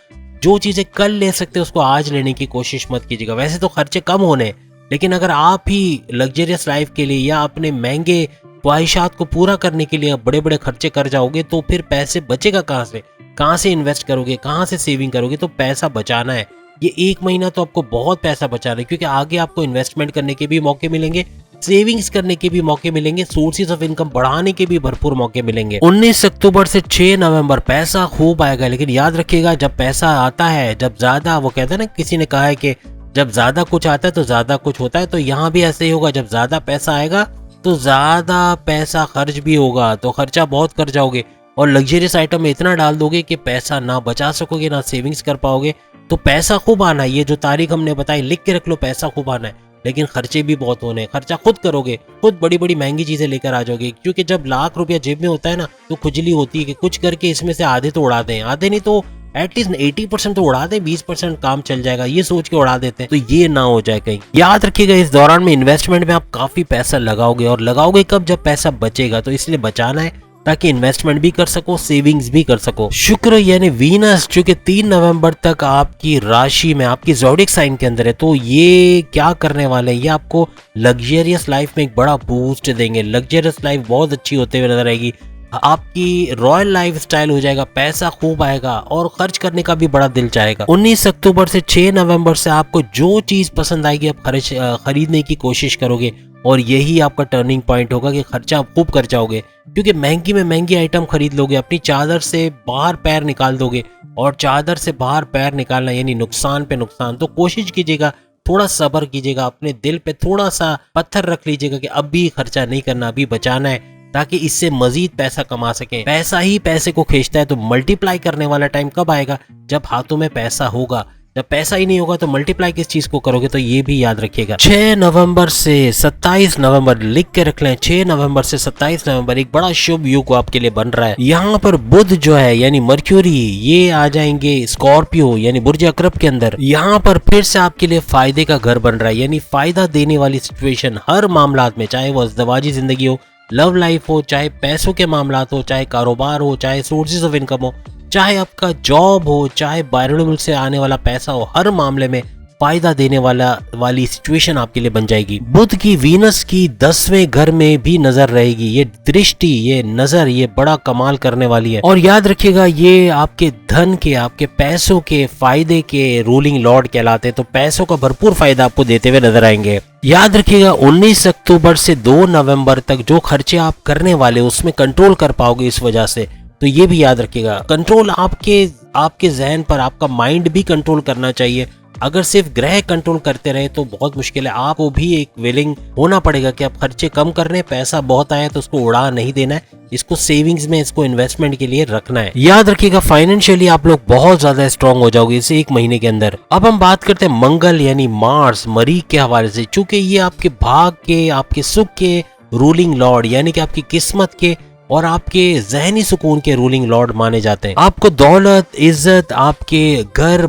जो चीजें कल ले सकते हैं उसको आज लेने की कोशिश मत कीजिएगा। वैसे तो खर्चे कम होने, लेकिन अगर आप ही लग्जरियस लाइफ के लिए या अपने महंगे ख्वाहिशात को पूरा करने के लिए बड़े बड़े खर्चे कर जाओगे, तो फिर पैसे बचेगा कहाँ से इन्वेस्ट करोगे, कहाँ से सेविंग करोगे। तो पैसा बचाना है, ये 1 महीना तो आपको बहुत पैसा बचाना है, क्योंकि आगे आपको इन्वेस्टमेंट करने के भी मौके मिलेंगे, सेविंग्स करने के भी मौके मिलेंगे, सोर्सेज ऑफ इनकम बढ़ाने के भी भरपूर मौके मिलेंगे। 19 अक्टूबर से 6 नवंबर पैसा खूब आएगा, लेकिन याद रखिएगा जब पैसा आता है, जब ज्यादा, वो कहते हैं ना, किसी ने कहा है कि जब ज्यादा कुछ आता है तो ज्यादा कुछ होता है, तो यहाँ भी ऐसे ही होगा। जब ज्यादा पैसा आएगा तो ज्यादा पैसा खर्च भी होगा, तो खर्चा बहुत कर जाओगे, और लग्जरियस आइटम में इतना डाल दोगे कि पैसा ना बचा सकोगे ना सेविंग्स कर पाओगे। तो पैसा खूब आना है, ये जो तारीख हमने बताई लिख के रख लो, पैसा खूब आना है, लेकिन खर्चे भी बहुत होने हैं। खर्चा खुद करोगे, खुद बड़ी बड़ी महंगी चीजें लेकर आ जाओगे, क्योंकि जब लाख रुपया जेब में होता है ना, तो खुजली होती है कि कुछ करके इसमें से आधे तो उड़ा दें, आधे नहीं तो एटलीस्ट 80% तो उड़ा दे, 20% काम चल जाएगा, ये सोच के उड़ा देते हैं। तो ये ना हो जाए कहीं। याद रखिएगा इस दौरान में इन्वेस्टमेंट में आप काफी पैसा लगाओगे, और लगाओगे कब, जब पैसा बचेगा। तो इसलिए बचाना है ताकि इन्वेस्टमेंट भी कर सको, सेविंग्स भी कर सको। शुक्र यानी वीनस जो कि 3 नवंबर तक आपकी राशि में, आपकी ज़ोडिएक साइन के अंदर है, तो ये क्या करने वाले हैं, ये आपको लग्जरियस लाइफ में एक बड़ा बूस्ट देंगे। लग्जरियस लाइफ बहुत अच्छी होते हुए नजर आएगी, आपकी रॉयल लाइफ स्टाइल हो जाएगा, पैसा खूब आएगा, और खर्च करने का भी बड़ा दिल चाहेगा। 19 अक्टूबर से 6 नवंबर से आपको जो चीज पसंद आएगी आप खरीदने की कोशिश करोगे, और यही आपका टर्निंग पॉइंट होगा कि खर्चा आप खूब कर जाओगे, क्योंकि महंगी में महंगी आइटम खरीद लोगे, अपनी चादर से बाहर पैर निकाल दोगे, और चादर से बाहर पैर निकालना यानी नुकसान पे नुकसान। तो कोशिश कीजिएगा, थोड़ा सब्र कीजिएगा, अपने दिल पे थोड़ा सा पत्थर रख लीजिएगा कि अभी खर्चा नहीं करना, अभी बचाना है, ताकि इससे मजीद पैसा कमा सके। पैसा ही पैसे को खींचता है, तो मल्टीप्लाई करने वाला टाइम कब आएगा, जब हाथों में पैसा होगा। जब पैसा ही नहीं होगा तो मल्टीप्लाई किस चीज को करोगे, तो ये भी याद रखिएगा। 6 नवंबर से 27 नवंबर लिख के रख लें, 6 नवंबर से 27 नवंबर एक बड़ा शुभ युग आपके लिए बन रहा है। यहाँ पर बुध जो है यानी मर्क्यूरी, ये आ जाएंगे स्कॉर्पियो यानी बुर्ज अकरब के अंदर। यहाँ पर फिर से आपके लिए फायदे का घर बन रहा है, यानी फायदा देने वाली सिचुएशन हर मामलात में, चाहे वो अज़दवाजी जिंदगी हो, लव लाइफ हो, चाहे पैसों के मामलात हो, चाहे कारोबार हो, चाहे सोर्सेज ऑफ इनकम हो, चाहे आपका जॉब हो, चाहे बाहरी मुल्क से आने वाला पैसा हो, हर मामले में फायदा देने वाली सिचुएशन आपके लिए बन जाएगी। बुध की वीनस की 10वें घर में भी नजर रहेगी, ये दृष्टि, ये नजर, ये बड़ा कमाल करने वाली है। और याद रखिएगा ये आपके धन के, आपके पैसों के फायदे के रूलिंग लॉर्ड कहलाते हैं, तो पैसों का भरपूर फायदा आपको देते हुए नजर आएंगे। याद रखिएगा 19 अक्टूबर से 2 नवंबर तक जो खर्चे आप करने वाले उसमें कंट्रोल कर पाओगे इस वजह से, तो ये भी याद रखिएगा। कंट्रोल आपके जहन पर, आपका माइंड भी कंट्रोल करना चाहिए, अगर सिर्फ ग्रह कंट्रोल करते रहे तो बहुत मुश्किल है। आपको भी एक विलिंग होना पड़ेगा कि आप खर्चे कम कर रहे हैं, पैसा बहुत आया तो उसको उड़ा नहीं देना है, इसको सेविंग्स में, इसको इन्वेस्टमेंट के लिए रखना है। याद रखिएगा फाइनेंशियली आप लोग बहुत ज्यादा स्ट्रांग हो जाओगे इस एक महीने के अंदर। अब हम बात करते हैं मंगल यानी मार्स, मरीज के हवाले से। चूंकि ये आपके भाग के, आपके सुख के रूलिंग लॉर्ड यानी कि आपकी किस्मत के और आपके जहनी सुकून के रूलिंग लॉर्ड माने जाते हैं। आपको दौलत, इज्जत, आपके घर,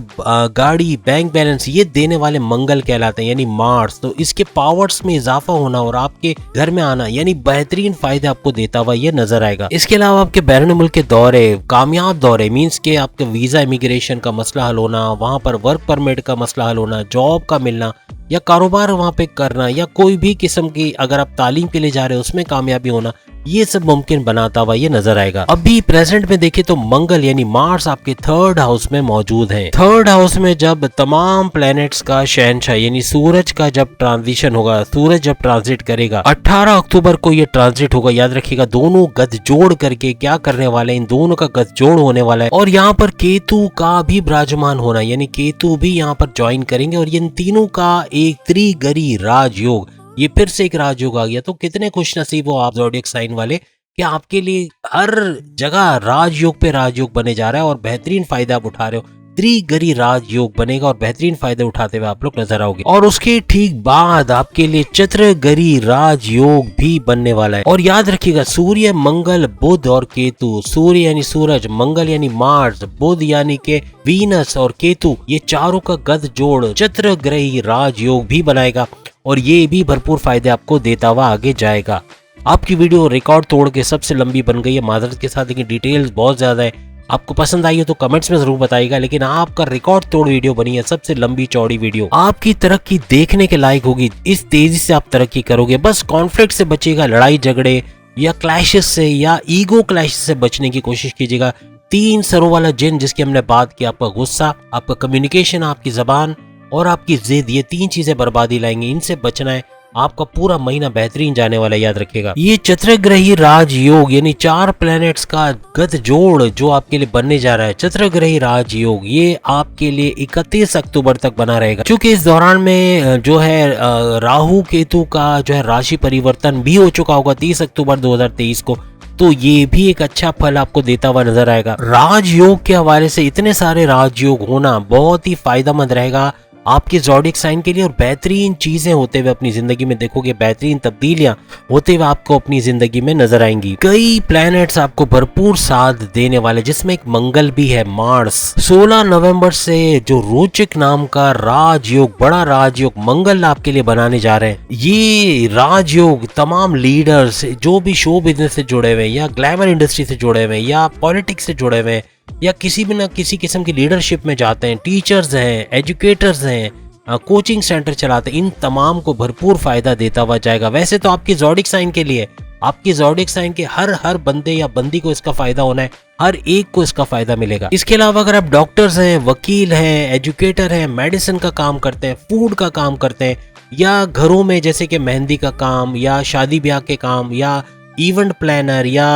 गाड़ी, बैंक बैलेंस ये देने वाले मंगल कहलाते हैं यानी मार्स। तो इसके पावर्स में इजाफा होना और आपके घर में आना यानी बेहतरीन फायदे आपको देता हुआ ये नजर आएगा। इसके अलावा आपके बैरून मुल्क के दौरे, कामयाब दौरे, मीन्स के आपके वीजा इमिग्रेशन का मसला हल होना, वहां पर वर्क परमिट का मसला हल होना, जॉब का मिलना या कारोबार वहां पे करना, या कोई भी किस्म की अगर आप तालीम के लिए जा रहे हो उसमें कामयाबी होना, ये सब मुमकिन बनाता हुआ ये नजर आएगा। अभी प्रेजेंट में देखें तो मंगल यानी मार्स आपके थर्ड हाउस में मौजूद है। थर्ड हाउस में जब तमाम प्लैनेट्स का शहंशाह यानी सूरज का जब ट्रांजिशन होगा, सूरज जब ट्रांजिट करेगा 18 अक्टूबर को ये ट्रांजिट होगा। याद रखिएगा दोनों गद जोड़ करके क्या करने वाले हैं, इन दोनों का गद जोड़ होने वाला है। और यहाँ पर केतु का भी विराजमान होना यानी केतु भी यहाँ पर ज्वाइन करेंगे और इन तीनों का एक त्रिगरी राजयोग, ये फिर से एक राजयोग आ गया। तो कितने खुश नसीब हो आप ज़ोडिएक साइन वाले कि आपके लिए हर जगह राजयोग पे राजयोग बने जा रहा है और बेहतरीन फायदा आप उठा रहे हो। त्रिगरी राजयोग बनेगा और बेहतरीन फायदे उठाते हुए आप लोग नजर आओगे। और उसके ठीक बाद आपके लिए चतुर्गरी राजयोग भी बनने वाला है। और याद रखिएगा सूर्य, मंगल, बुध और केतु, सूर्य यानी सूरज, मंगल यानी मार्स, बुध यानी के वीनस और केतु, ये चारों का गद जोड़ चतुर्ग्रही राजयोग भी बनाएगा और ये भी भरपूर फायदे आपको देता हुआ आगे जाएगा। आपकी वीडियो रिकॉर्ड तोड़ के सबसे लंबी बन गई है माजरत के साथ, लेकिन डिटेल्स बहुत ज्यादा है। आपको पसंद आई हो तो कमेंट्स में जरूर बताइएगा, लेकिन आपका रिकॉर्ड तोड़ वीडियो बनी है, सबसे लंबी चौड़ी वीडियो। आपकी तरक्की देखने के लायक होगी, इस तेजी से आप तरक्की करोगे। बस कॉन्फ्लिक्ट से बचिएगा, लड़ाई झगड़े या क्लैशेस से या ईगो क्लैशेस से बचने की कोशिश कीजिएगा। 3 सरों वाला जिन जिसकी हमने बात की, आपका गुस्सा, आपका कम्युनिकेशन, आपकी जबान और आपकी जिद, ये 3 चीजें बर्बादी लाएंगे, इनसे बचना है। आपका पूरा महीना बेहतरीन जाने वाला है। याद रखिएगा ये चतुर्ग्रही राजयोग यानी 4 प्लैनेट्स का गद जोड़ जो आपके लिए बनने जा रहा है, चतुर्ग्रही राजयोग, ये आपके लिए 31 अक्टूबर तक बना रहेगा। क्योंकि इस दौरान में जो है राहु केतु का जो है राशि परिवर्तन भी हो चुका होगा 30 अक्टूबर 2023 को, तो ये भी एक अच्छा फल आपको देता हुआ नजर आएगा। राजयोग के हवाले से इतने सारे राजयोग होना बहुत ही फायदेमंद रहेगा आपके ज़ोडिएक साइन के लिए। और बेहतरीन चीजें होते हुए अपनी जिंदगी में देखोगे, बेहतरीन तब्दीलियां होते हुए आपको अपनी जिंदगी में नजर आएंगी। कई प्लैनेट्स आपको भरपूर साथ देने वाले, जिसमें एक मंगल भी है, मार्स। 16 नवंबर से जो रोचक नाम का राजयोग, बड़ा राजयोग मंगल आपके लिए बनाने जा रहे हैं। ये राजयोग तमाम लीडर्स जो भी शो बिजनेस से जुड़े हुए हैं या ग्लैमर इंडस्ट्री से जुड़े हुए हैं या पॉलिटिक्स से जुड़े हुए हैं या किसी भी ना किसी किस्म की लीडरशिप में जाते हैं, टीचर्स हैं, एजुकेटर्स हैं, कोचिंग सेंटर चलाते हैं, इन तमाम को भरपूर फायदा देता हुआ जाएगा। वैसे तो आपकी ज़ोडिएक साइन के लिए, आपकी ज़ोडिएक साइन के हर बंदे या बंदी को इसका फायदा होना है, हर एक को इसका फायदा मिलेगा। इसके अलावा अगर आप डॉक्टर्स हैं, वकील हैं, एजुकेटर हैं, मेडिसिन का काम करते हैं, फूड का काम करते हैं, या घरों में जैसे कि मेहंदी का काम या शादी ब्याह के काम या इवेंट प्लानर या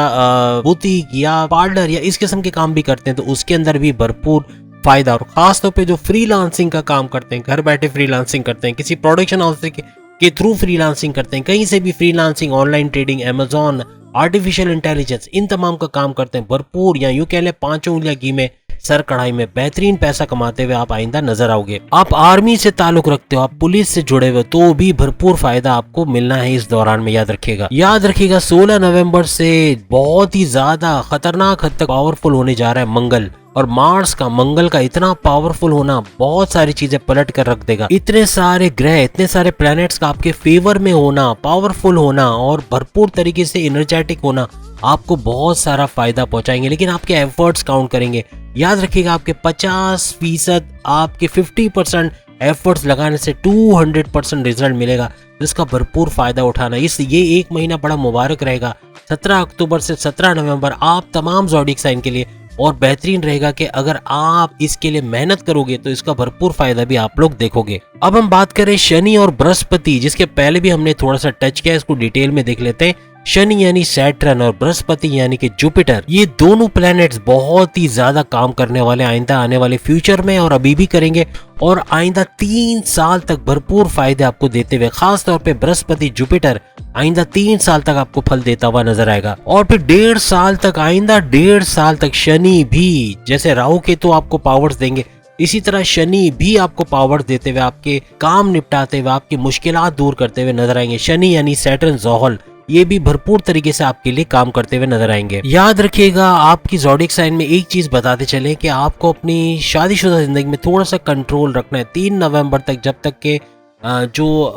बुटीक या पार्लर या इस किस्म के काम भी करते हैं, तो उसके अंदर भी भरपूर फायदा। और खास तौर पे जो फ्रीलांसिंग का काम करते हैं, घर बैठे फ्रीलांसिंग करते हैं, किसी प्रोडक्शन हाउस के थ्रू फ्रीलांसिंग करते हैं, कहीं से भी freelancing, online trading, Amazon, artificial intelligence, इन तमाम का काम करते हैं, भरपूर या यूं कह लें 5 उंगलियां घी में सर कढ़ाई में बेहतरीन पैसा कमाते हुए आप आइंदा नजर आओगे। आप आर्मी से ताल्लुक रखते हो, आप पुलिस से जुड़े हुए, तो भी भरपूर फायदा आपको मिलना है इस दौरान में। याद रखिएगा 16 नवंबर से बहुत ही ज्यादा खतरनाक हद तक पावरफुल होने जा रहा है मंगल। और मार्स का, मंगल का इतना पावरफुल होना बहुत सारी चीजें पलट कर रख देगा। इतने सारे ग्रह, इतने सारे प्लैनेट्स का आपके फेवर में होना, पावरफुल होना और भरपूर तरीके से एनर्जेटिक होना आपको बहुत सारा फायदा पहुंचाएंगे, लेकिन आपके एफर्ट्स काउंट करेंगे। याद रखिएगा आपके 50%, आपके 50% एफर्ट्स लगाने से 200% रिजल्ट मिलेगा, जिसका भरपूर फायदा उठाना। ये एक महीना बड़ा मुबारक रहेगा 17 अक्टूबर से 17 नवंबर आप तमाम ज़ोडिएक साइन के लिए, और बेहतरीन रहेगा कि अगर आप इसके लिए मेहनत करोगे तो इसका भरपूर फायदा भी आप लोग देखोगे। अब हम बात करें शनि और बृहस्पति, जिसके पहले भी हमने थोड़ा सा टच किया, इसको डिटेल में देख लेते हैं। शनि यानी सैटर्न और बृहस्पति यानी कि जुपिटर, ये दोनों प्लैनेट्स बहुत ही ज्यादा काम करने वाले आइंदा आने वाले फ्यूचर में और अभी भी करेंगे और आइंदा 3 साल तक भरपूर फायदे आपको देते हुए, खास तौर पे बृहस्पति जुपिटर आइंदा 3 साल तक आपको फल देता हुआ नजर आएगा। और फिर 1.5 साल तक, आइंदा 1.5 साल तक शनि भी, जैसे राहु केतु आपको पावर्स देंगे, इसी तरह शनि भी आपको पावर देते हुए, आपके काम निपटाते हुए, आपकी मुश्किलात दूर करते हुए नजर आएंगे। शनि यानी सैटर्न ज़ोहल, ये भी भरपूर तरीके से आपके लिए काम करते हुए नजर आएंगे। याद रखिएगा, आपकी ज़ोडिएक साइन में एक चीज बताते चले कि आपको अपनी शादीशुदा जिंदगी में थोड़ा सा कंट्रोल रखना है 3 नवंबर तक, जब तक के जो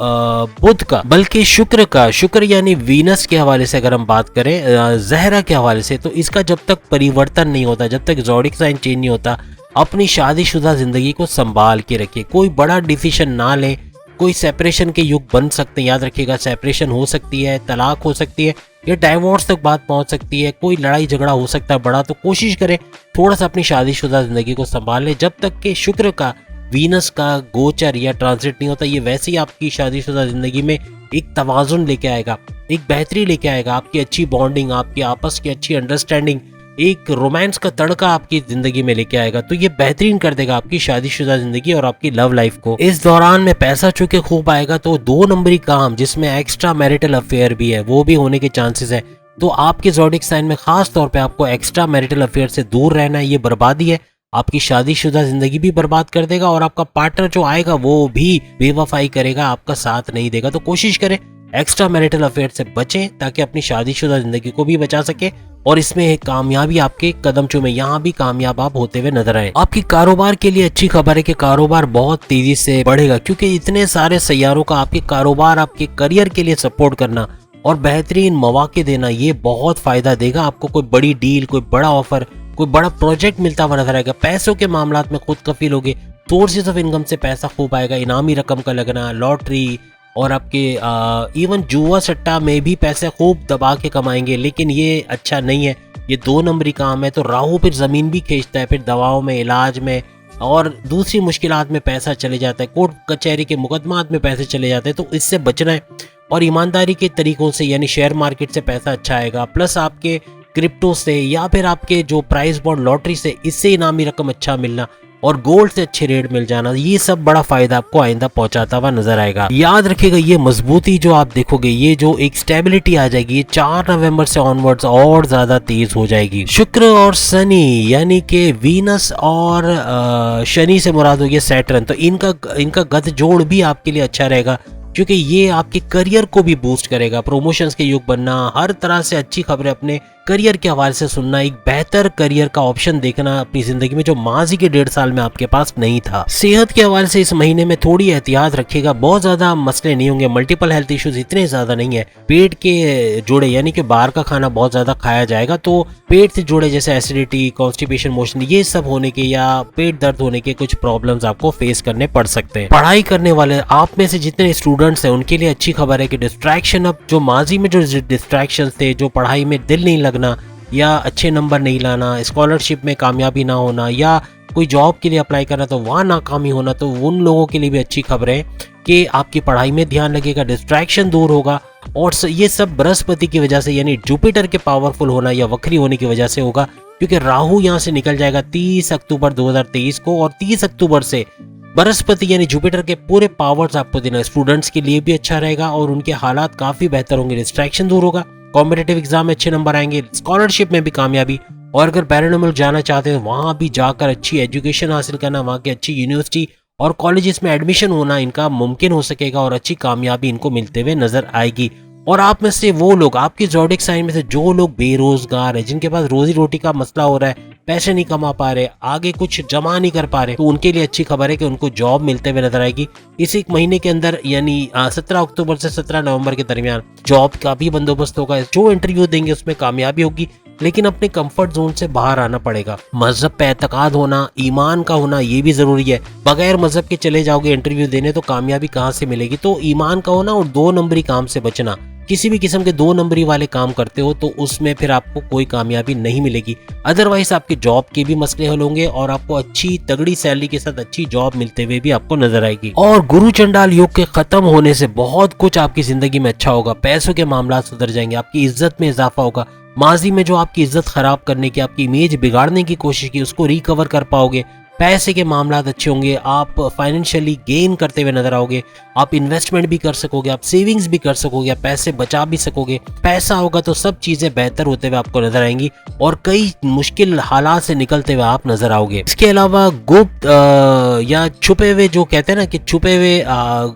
बुध का, बल्कि शुक्र यानी वीनस के हवाले से अगर हम बात करें, ज़हरा के हवाले से, तो इसका जब तक परिवर्तन नहीं होता, जब तक ज़ोडिएक साइन चेंज नहीं होता, अपनी शादीशुदा जिंदगी को संभाल के रखिए। कोई बड़ा डिसीजन ना लें, कोई सेपरेशन के युग बन सकते हैं। याद रखिएगा, सेपरेशन हो सकती है, तलाक हो सकती है, या डाइवोर्स तक बात पहुंच सकती है, कोई लड़ाई झगड़ा हो सकता है बड़ा। तो कोशिश करें थोड़ा सा अपनी शादीशुदा जिंदगी को संभाल लें, जब तक कि शुक्र का, वीनस का गोचर या ट्रांजिट नहीं होता। ये वैसे ही आपकी शादीशुदा जिंदगी में एक तवाजुन लेके आएगा, एक बेहतरी लेके आएगा, आपकी अच्छी बॉन्डिंग, आपकी आपस की अच्छी अंडरस्टैंडिंग, एक रोमांस का तड़का आपकी जिंदगी में लेके आएगा। तो ये बेहतरीन कर देगा आपकी शादीशुदा जिंदगी और आपकी लव लाइफ को। इस दौरान में पैसा चूंकि खूब आएगा, तो 2 नंबरी काम जिसमें एक्स्ट्रा मैरिटल अफेयर भी है, वो भी होने के चांसेस है। तो आपके ज़ोडिएक साइन में खास तौर पे आपको एक्स्ट्रा मैरिटल अफेयर से दूर रहना है। ये बर्बादी है, आपकी शादीशुदा जिंदगी भी बर्बाद कर देगा और आपका पार्टनर जो आएगा वो भी बेवफाई करेगा, आपका साथ नहीं देगा। तो कोशिश करें एक्स्ट्रा मैरिटल अफेयर से बचें, ताकि अपनी शादीशुदा जिंदगी को भी बचा सके और इसमें एक कामयाबी आपके कदम चूमे, यहाँ भी कामयाब आप होते हुए नजर आए। आपकी कारोबार के लिए अच्छी खबर है कि कारोबार बहुत तेजी से बढ़ेगा, क्योंकि इतने सारे सैयारों का आपके कारोबार, आपके करियर के लिए सपोर्ट करना और बेहतरीन मौके देना, ये बहुत फायदा देगा आपको। कोई बड़ी डील, कोई बड़ा ऑफर, कोई बड़ा प्रोजेक्ट मिलता हुआ नजर आएगा। पैसों के मामलात में खुद कफील होगे, सोर्सेज ऑफ इनकम से पैसा खूब आएगा, इनामी रकम का लगना, लॉटरी और आपके इवन जुआ सट्टा में भी पैसे खूब दबा के कमाएंगे। लेकिन ये अच्छा नहीं है, ये 2 नंबरी काम है। तो राहु फिर जमीन भी खींचता है, फिर दवाओं में, इलाज में और दूसरी मुश्किलात में पैसा चले जाता है, कोर्ट कचहरी के मुकदमात में पैसे चले जाते हैं। तो इससे बचना है और ईमानदारी के तरीकों से, यानी शेयर मार्केट से पैसा अच्छा आएगा, प्लस आपके क्रिप्टो से या फिर आपके जो प्राइस बॉन्ड लॉटरी से, इससे इनामी रकम अच्छा मिलना और गोल्ड से अच्छे रेट मिल जाना, ये सब बड़ा फायदा आपको आइंदा पहुंचाता हुआ नजर आएगा। याद रखिएगा, ये मजबूती जो आप देखोगे, ये जो एक स्टेबिलिटी आ जाएगी, ये 4 नवंबर से ऑनवर्ड्स और ज्यादा तेज हो जाएगी। शुक्र और शनि यानी कि वीनस और शनि से मुराद हो गया सैटर्न, तो इनका गत जोड़ भी आपके लिए अच्छा रहेगा, क्योंकि ये आपके करियर को भी बूस्ट करेगा। प्रमोशंस के युग बनना, हर तरह से अच्छी खबरें अपने करियर के हवाले से सुनना, एक बेहतर करियर का ऑप्शन देखना अपनी जिंदगी में, जो माजी के 1.5 साल में आपके पास नहीं था। सेहत के हवाले से इस महीने में थोड़ी एहतियात रखिएगा, बहुत ज्यादा मसले नहीं होंगे, मल्टीपल हेल्थ इश्यूज इतने ज्यादा नहीं है। पेट के जुड़े यानी कि बाहर का खाना बहुत ज्यादा खाया जाएगा, तो पेट से जुड़े जैसे एसिडिटी, कॉन्स्टिपेशन, मोशन, ये सब होने के या पेट दर्द होने के कुछ प्रॉब्लम्स आपको फेस करने पड़ सकते हैं। पढ़ाई करने वाले आप में से जितने स्टूडेंट्स हैं, उनके लिए अच्छी खबर है कि डिस्ट्रैक्शन, अब जो माजी में जो डिस्ट्रैक्शन थे, जो पढ़ाई में दिल नहीं लगना या अच्छे नंबर नहीं लाना, स्कॉलरशिप में कामयाबी ना होना या कोई जॉब के लिए अप्लाई करना तो वहाँ नाकामी होना, तो उन लोगों के लिए भी अच्छी खबर है कि आपकी पढ़ाई में ध्यान लगेगा, डिस्ट्रैक्शन दूर होगा। और ये सब बृहस्पति की वजह से, यानी जुपिटर के पावरफुल होना या वक्री होने की वजह से होगा, क्योंकि राहु यहाँ से निकल जाएगा 30 अक्टूबर 2023 को और 30 अक्टूबर से बृहस्पति यानी जुपिटर के पूरे पावर्स आपको देना। स्टूडेंट्स के लिए भी अच्छा रहेगा और उनके हालात काफी बेहतर होंगे, डिस्ट्रैक्शन दूर होगा, कॉम्पिटिटिव एग्जाम में अच्छे नंबर आएंगे, स्कॉलरशिप में भी कामयाबी, और अगर बैरून मुल्क जाना चाहते हैं वहां भी जाकर अच्छी एजुकेशन हासिल करना, वहां की अच्छी यूनिवर्सिटी और कॉलेजेस में एडमिशन होना इनका मुमकिन हो सकेगा और अच्छी कामयाबी इनको मिलते हुए नजर आएगी। और आप में से वो लोग, आपकी ज़ोडिएक साइन में से जो लोग बेरोजगार है, जिनके पास रोजी रोटी का मसला हो रहा है, पैसे नहीं कमा पा रहे, आगे कुछ जमा नहीं कर पा रहे, तो उनके लिए अच्छी खबर है कि उनको जॉब मिलते हुए नजर आएगी इस एक महीने के अंदर, यानी 17 अक्टूबर से 17 नवंबर के दरमियान जॉब का भी बंदोबस्त होगा। जो इंटरव्यू देंगे उसमें कामयाबी होगी, लेकिन अपने कंफर्ट जोन से बाहर आना पड़ेगा। मजहब पे एतकाद होना, ईमान का होना, ये भी जरूरी है। बगैर मजहब के चले जाओगे इंटरव्यू देने तो कामयाबी कहाँ से मिलेगी। तो ईमान का होना और 2 नंबरी काम से बचना, किसी भी किस्म के 2 नंबरी वाले काम करते हो तो उसमें फिर आपको कोई कामयाबी नहीं मिलेगी। अदरवाइज आपके जॉब के भी मसले हल होंगे और आपको अच्छी तगड़ी सैलरी के साथ अच्छी जॉब मिलते हुए भी आपको नजर आएगी। और गुरु चंडाल योग के खत्म होने से बहुत कुछ आपकी जिंदगी में अच्छा होगा। पैसों के मामला सुधर जाएंगे, आपकी इज्जत में इजाफा होगा। माजी में जो आपकी इज्जत खराब करने की, आपकी इमेज बिगाड़ने की कोशिश की, उसको रिकवर कर पाओगे। पैसे के मामला अच्छे होंगे, आप फाइनेंशियली गेन करते हुए नजर आओगे। आप इन्वेस्टमेंट भी कर सकोगे, आप सेविंग्स भी कर सकोगे, आप पैसे बचा भी सकोगे। पैसा होगा तो सब चीजें बेहतर होते हुए आपको नजर आएंगी और कई मुश्किल हालात से निकलते हुए आप नजर आओगे। इसके अलावा गुप्त या छुपे हुए, जो कहते हैं ना कि छुपे हुए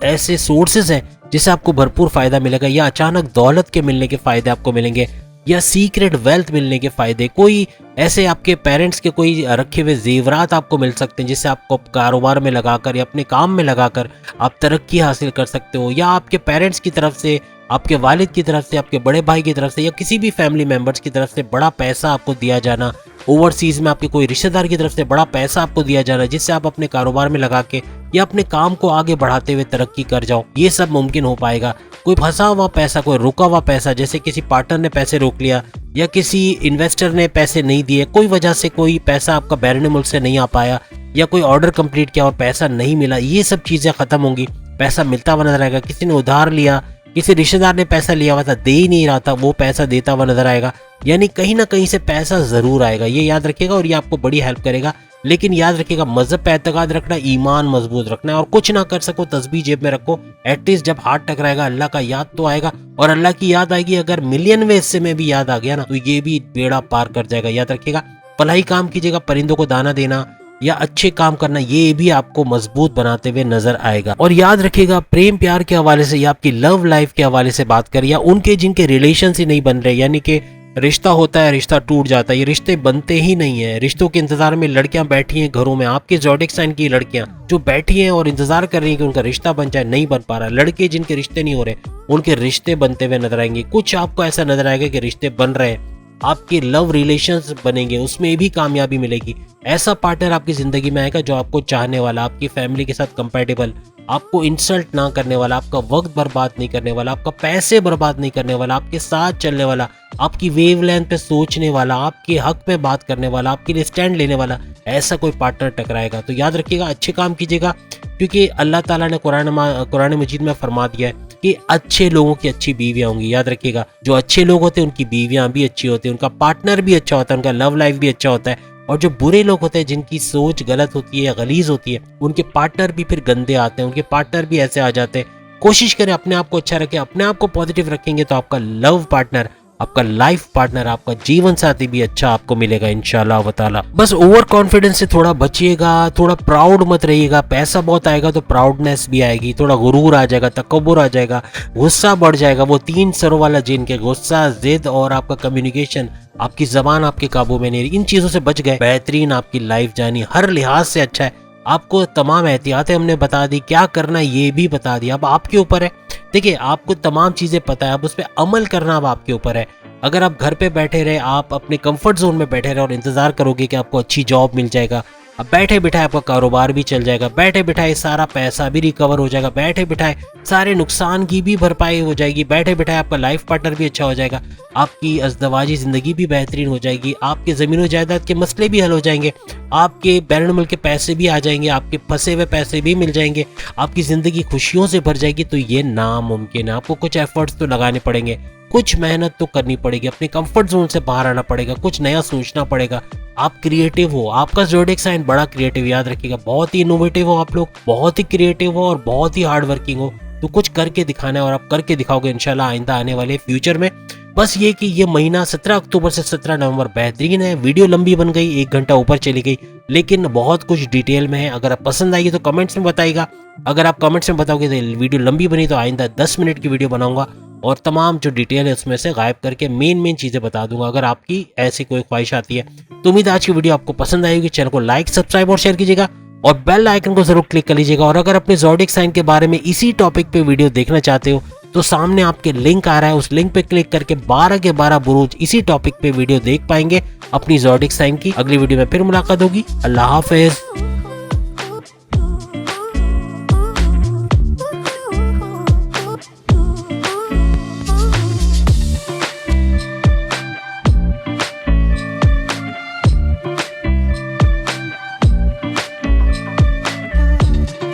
ऐसे सोर्सेज हैं जिससे आपको भरपूर फायदा मिलेगा, या अचानक दौलत के मिलने के फायदे आपको मिलेंगे, या सीक्रेट वेल्थ मिलने के फायदे। कोई ऐसे आपके पेरेंट्स के कोई रखे हुए जेवरात आपको मिल सकते हैं जिससे आपको कारोबार में लगाकर या अपने काम में लगाकर आप तरक्की हासिल कर सकते हो। या आपके पेरेंट्स की तरफ से, आपके वालिद की तरफ से, आपके बड़े भाई की तरफ से या किसी भी फैमिली मेंबर्स की तरफ से बड़ा पैसा आपको दिया जाना। ओवरसीज में आपके कोई रिश्तेदार की तरफ से बड़ा पैसा आपको दिया जाना जिससे आप अपने कारोबार में लगा के या अपने काम को आगे बढ़ाते हुए तरक्की कर जाओ। ये सब मुमकिन हो पाएगा। कोई फंसा हुआ पैसा, कोई रुका हुआ पैसा, जैसे किसी पार्टनर ने पैसे रोक लिया या किसी इन्वेस्टर ने पैसे नहीं दिए, कोई वजह से कोई पैसा आपका बैरून मुल्क से नहीं आ पाया, या कोई ऑर्डर कंप्लीट किया और पैसा नहीं मिला, ये सब चीजें खत्म होंगी। पैसा मिलता हुआ नजर आएगा। किसी ने उधार लिया, किसी रिश्तेदार ने पैसा लिया हुआ था, दे ही नहीं रहा था, वो पैसा देता हुआ नजर आएगा। यानी कहीं ना कहीं से पैसा जरूर आएगा, ये याद रखिएगा और ये आपको बड़ी हेल्प करेगा। लेकिन याद रखिएगा, मजहब पे एतकाद रखना, ईमान मजबूत रखना है और कुछ ना कर सको तस्बीह जेब में रखो। एटलीस्ट जब हाथ टकराएगा अल्लाह का याद तो आएगा, और अल्लाह की याद आएगी अगर मिलियनवे हिस्से में भी याद आ गया ना तो ये भी बेड़ा पार कर जाएगा। याद रखिएगा, भलाई काम कीजिएगा, परिंदों को दाना देना या अच्छे काम करना, ये भी आपको मजबूत बनाते हुए नजर आएगा। और याद रखिएगा, प्रेम प्यार के हवाले से या आपकी लव लाइफ के हवाले से बात करें, या उनके जिनके रिलेशन ही नहीं बन रहे, यानी कि रिश्ता होता है, रिश्ता टूट जाता है, ये रिश्ते बनते ही नहीं है। रिश्तों के इंतजार में लड़कियां बैठी हैं घरों में, आपके ज़ोडिएक साइन की लड़कियां जो बैठी हैं और इंतजार कर रही हैं कि उनका रिश्ता बन जाए, नहीं बन पा रहा। लड़के जिनके रिश्ते नहीं हो रहे, उनके रिश्ते बनते हुए नजर आएंगे। कुछ आपको ऐसा नजर आएगा कि रिश्ते बन रहे हैं, आपके लव रिलेशंस बनेंगे, उसमें भी कामयाबी मिलेगी। ऐसा पार्टनर आपकी जिंदगी में आएगा जो आपको चाहने वाला, आपकी फैमिली के साथ कंपैटिबल, आपको इंसल्ट ना करने वाला, आपका वक्त बर्बाद नहीं करने वाला, आपका पैसे बर्बाद नहीं करने वाला, आपके साथ चलने वाला, आपकी वेवलेंथ पे सोचने वाला, आपके हक में बात करने वाला, आपके लिए स्टैंड लेने वाला, ऐसा कोई पार्टनर टकराएगा। तो याद रखिएगा, अच्छे काम कीजिएगा, क्योंकि अल्लाह ताला ने कुरान मजीद में फरमा दिया है कि अच्छे लोगों की अच्छी बीवियां होंगी। याद रखिएगा, जो अच्छे लोग होते हैं उनकी बीवियां भी अच्छी होती है, उनका पार्टनर भी अच्छा होता है, उनका लव लाइफ भी अच्छा होता है। और जो बुरे लोग होते हैं, जिनकी सोच गलत होती है या गलीज होती है, उनके पार्टनर भी फिर गंदे आते हैं, उनके पार्टनर भी ऐसे आ जाते हैं। कोशिश करें अपने आप को अच्छा रखें, अपने आप को पॉजिटिव रखेंगे तो आपका लव पार्टनर, आपका लाइफ पार्टनर, आपका जीवन साथी भी अच्छा आपको मिलेगा इंशाल्लाह व ताला। बस ओवर कॉन्फिडेंस से थोड़ा बचिएगा, थोड़ा प्राउड मत रहिएगा। पैसा बहुत आएगा तो प्राउडनेस भी आएगी, थोड़ा गुरूर आ जाएगा, तकब्बुर आ जाएगा, गुस्सा बढ़ जाएगा। वो 3 सरों वाला जिन के गुस्सा, जिद और आपका कम्युनिकेशन, आपकी जबान आपके काबू में नहीं रही, इन चीजों से बच गए, बेहतरीन आपकी लाइफ जानी हर लिहाज से अच्छा है। आपको तमाम एहतियातें हमने बता दी, क्या करना ये भी बता दिया, अब आपके ऊपर है। देखिए, आपको तमाम चीजें पता है, अब उस पर अमल करना अब आपके ऊपर है। अगर आप घर पे बैठे रहे, आप अपने कंफर्ट जोन में बैठे रहे और इंतजार करोगे कि आपको अच्छी जॉब मिल जाएगा, अब बैठे बिठाए आपका कारोबार भी चल जाएगा, बैठे बिठाए सारा पैसा भी रिकवर हो जाएगा, बैठे बिठाए सारे नुकसान की भी भरपाई हो जाएगी, बैठे बिठाए आपका लाइफ पार्टनर भी अच्छा हो जाएगा, आपकी अज़दवाजी जिंदगी भी बेहतरीन हो जाएगी, आपके ज़मीन और जायदाद के मसले भी हल हो जाएंगे, आपके बैरून मुल्क के पैसे भी आ जाएंगे, आपके फंसे हुए पैसे भी मिल जाएंगे, आपकी ज़िंदगी खुशियों से भर जाएगी। तो ये नामुमकिन है। आपको कुछ एफर्ट्स तो लगाने पड़ेंगे, कुछ मेहनत तो करनी पड़ेगी, अपने कंफर्ट जोन से बाहर आना पड़ेगा, कुछ नया सोचना पड़ेगा। आप क्रिएटिव हो, आपका ज़ोडिएक साइन बड़ा क्रिएटिव, याद रखिएगा, बहुत ही इनोवेटिव हो आप लोग, बहुत ही क्रिएटिव हो और बहुत ही हार्ड वर्किंग हो। तो कुछ करके दिखाना है और आप करके दिखाओगे इंशाल्लाह आइंदा आने वाले फ्यूचर में। बस ये कि ये महीना 17 अक्टूबर से 17 नवंबर बेहतरीन है। वीडियो लंबी बन गई, 1 घंटा ऊपर चली गई, लेकिन बहुत कुछ डिटेल में है। अगर आप पसंद आएगी तो कमेंट्स में बताइएगा। अगर आप कमेंट्स में बताओगे तो वीडियो लंबी बनी तो आइंदा 10 मिनट की वीडियो बनाऊंगा और तमाम जो डिटेल है उसमें से गायब करके मेन चीज़ें बता दूंगा। अगर आपकी ऐसी कोई ख्वाहिश आती है तो उम्मीद आज की वीडियो आपको पसंद आएगी। चैनल को लाइक, सब्सक्राइब और शेयर कीजिएगा और बेल आइकन को जरूर क्लिक कर लीजिएगा। और अगर अपने ज़ोडिएक साइन के बारे में इसी टॉपिक पे वीडियो देखना चाहते हो तो सामने आपके लिंक आ रहा है, उस लिंक पे क्लिक करके 12 के 12 बुरूज इसी टॉपिक पे वीडियो देख पाएंगे अपनी ज़ोडिएक साइन की। अगली वीडियो में फिर मुलाकात होगी। अल्लाह हाफिज।